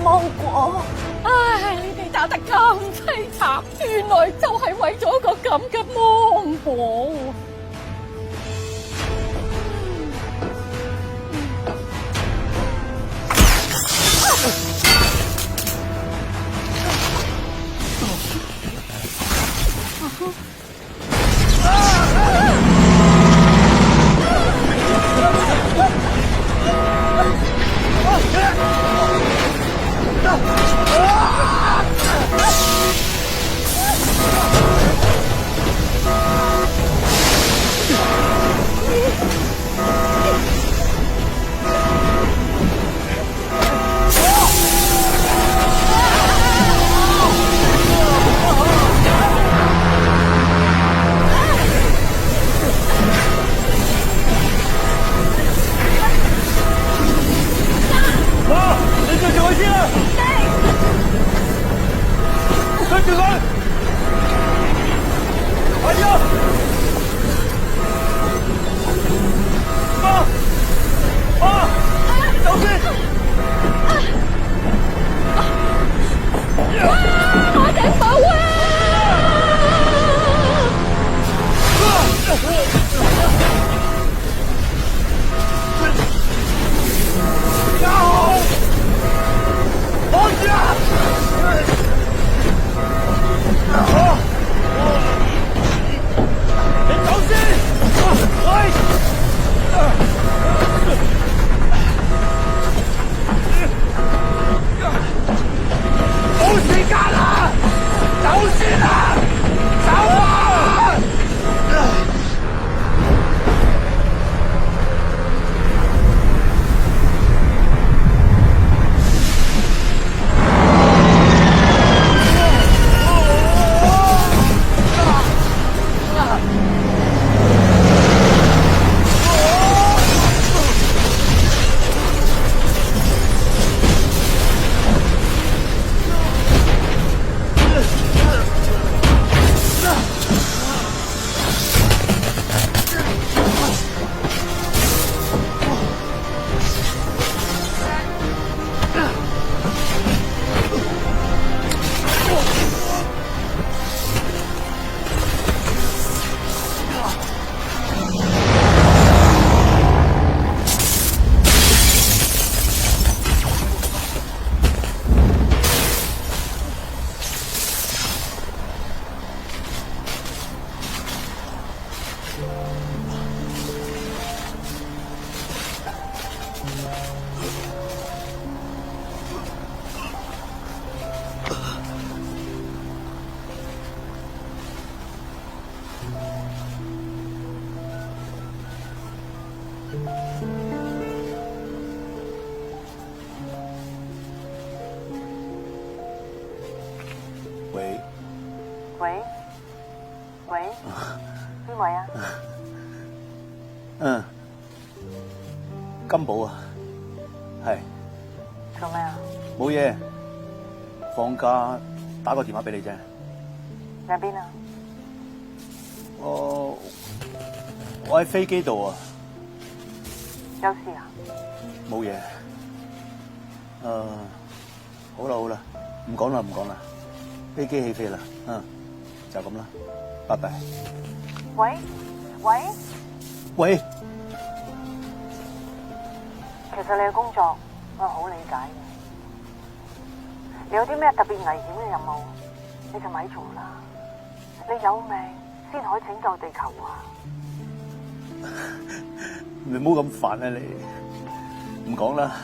芒果，唉，你哋打得咁凄慘，原來就係為咗個咁嘅芒果。喂，喂，喂，邊位啊？嗯，金寶啊，係做咩啊？冇嘢，放假打個電話俾你啫。你喺邊啊？我喺飛機度啊。有事啊？冇嘢。好啦好啦，唔講啦唔講啦，飛機起飛啦，就咁啦，拜拜。喂喂，喂，其實你嘅工作我係好理解嘅，你有啲咩特別危險嘅任務，你就咪做啦。你有命先可以拯救地球啊！你唔好咁煩啊你，唔講啦。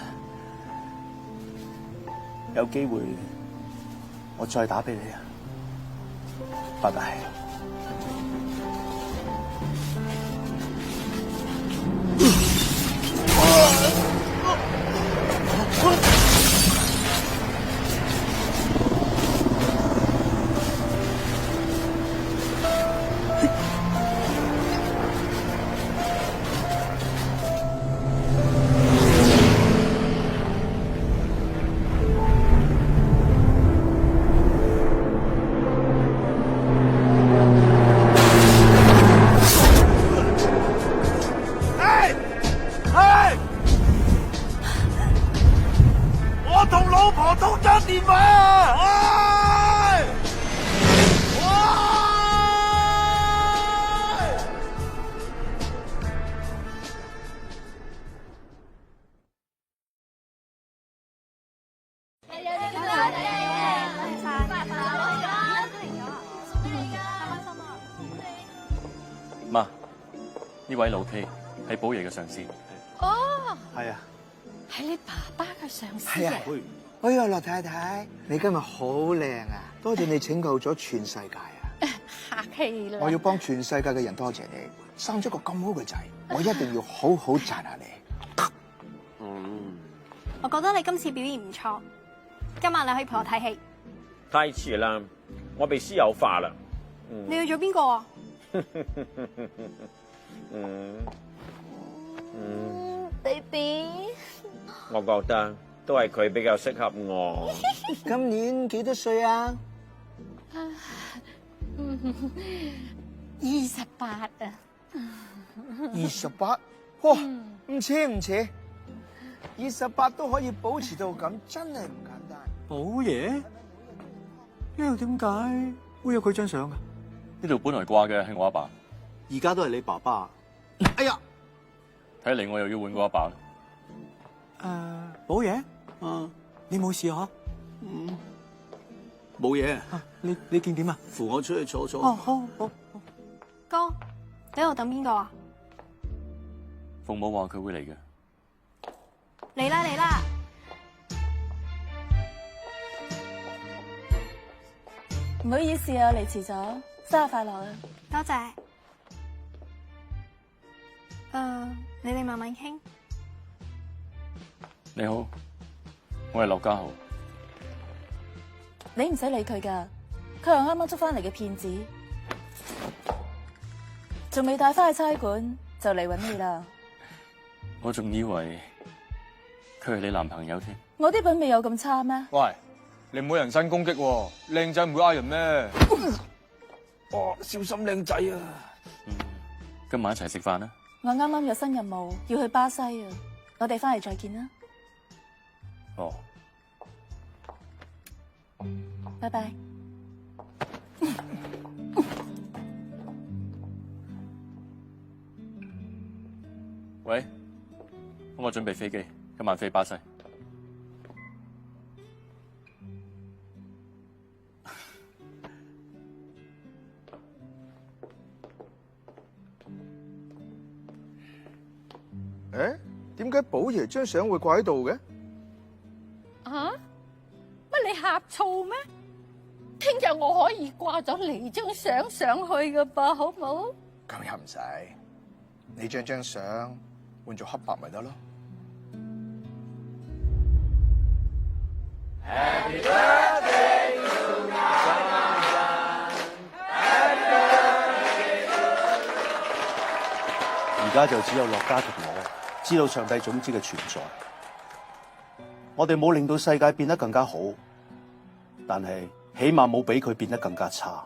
有機會我再打俾你啊，拜拜。我同老婆通咗電話啊！媽，呢位老 K 係寶爺嘅上司。哦，係啊，係你爸爸嘅上司係啊，哎呀，羅太太，你今日好靚啊！多謝你拯救咗全世界啊！客氣啦。我要幫全世界嘅人多謝你，生咗個咁好嘅仔，我一定要好好讚下你。我覺得你今次表現唔錯，今晚你可以陪我睇戲。太遲啦，我被私有化啦。你要做邊個啊？Baby，我覺得都係佢比較適合我。今年幾多歲啊？28啊。28？哇，唔似唔似？28都可以保持到咁，真係唔簡單。寶爺，呢度點解會有佢張相㗎？呢度本來掛嘅係我阿爸，而家都係你爸爸。哎呀，睇嚟我又要換個阿爸啦。寶爺，你冇事啊？冇嘢。你見點啊？扶我出去坐坐。哦，好。哥，你喺度等邊個啊？父母話佢會嚟嘅。嚟啦嚟啦！唔好意思啊，嚟遲咗，生日快樂啊！多謝。你哋慢慢傾。你好，我係樂家豪。你唔使理佢噶，佢係啱啱捉翻嚟嘅騙子，仲未帶翻去差館就嚟揾你啦。我仲以為佢係你男朋友添。我啲品味有咁差咩？喂，你唔好人身攻擊喎，靚仔唔會呃人咩？哦，小心靚仔啊！今晚一齊食飯啦。我啱啱有新任務要去巴西啊，我哋翻嚟再見啦。哦。拜拜。喂，我準備飛機，今晚飛巴西。誒，點解寶爺張相會掛喺度嘅？啊？乜你呷醋咩？聽日我可以掛咗你張相上去噶噃，好冇？咁又唔使，你將張相換做黑白咪得咯。Happy birthday to you， 而家就只有樂嘉同我知道上帝種子嘅存在。我哋冇令到世界變得更加好，但係起碼冇俾佢變得更加差。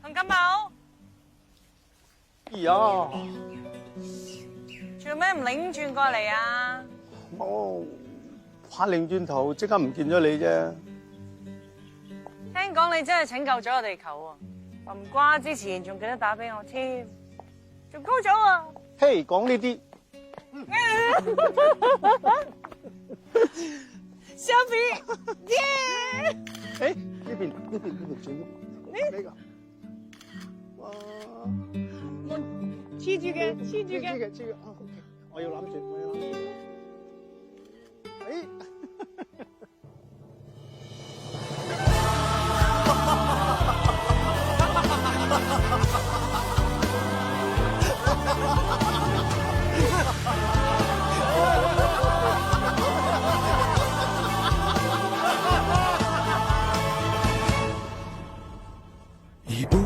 洪金寶，呀，做咩唔擰轉過嚟啊？我怕擰轉頭即刻唔見咗你啫。聽講你真係拯救咗個地球啊！唔瓜之前仲記得打俾我添，仲高咗啊！嘿，講呢啲。小比，耶！誒，呢邊最喐，呢個，哇！黐住嘅，啊 ，OK， 我要攬住，誒。一步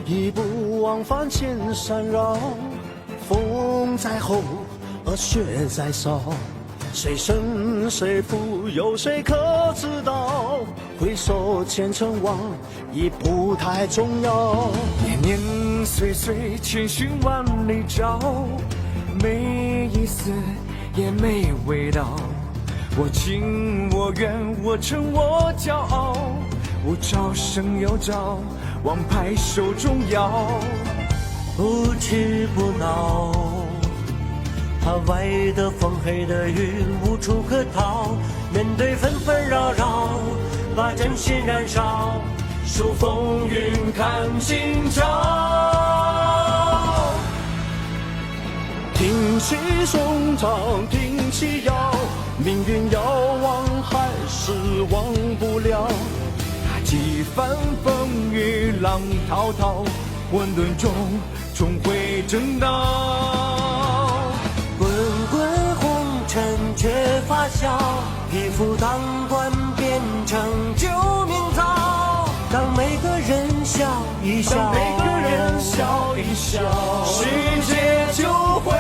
一步往帆前闪绕，风在吼，而雪在烧，谁胜谁负，有谁可知道？回首前尘往，已不太重要。年年岁岁，千寻万里找，没意思，也没味道。我情我愿，我诚我骄傲，无招胜有招，王牌手中摇。不屈不挠，怕外的风黑的雨无处可逃。面对纷纷扰扰，把真心燃烧，数风云看今朝。挺起胸膛，挺起腰，命运要忘还是忘不了。那几番风雨浪滔滔，混沌中终会正道。滚滚红尘却发笑，一夫当关变成救命草。当每个人笑一笑，当每个人笑一笑，世界就会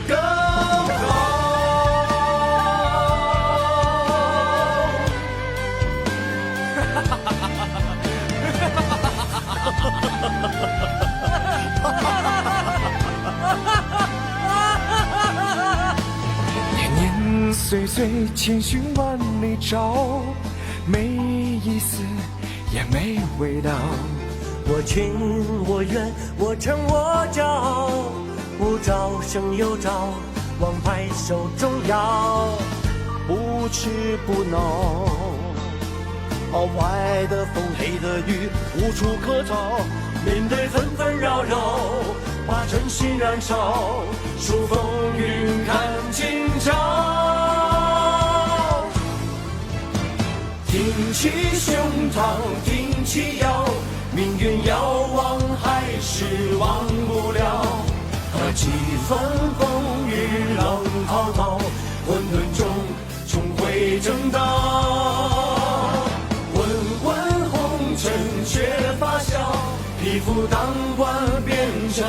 更好。年年岁岁，千寻万里找，没意思，也没味道。我情我愿，我诚我骄傲，无招胜有招，王牌手中摇。不屈不挠，外的风黑的雨无处可逃。面对纷纷扰扰，把真心燃烧，数风云看今朝。挺起胸膛，挺起腰，命运要忘还是忘不了。和几番风雨浪滔滔，混沌中终会正道。滚滚红尘却发笑，一夫当关变成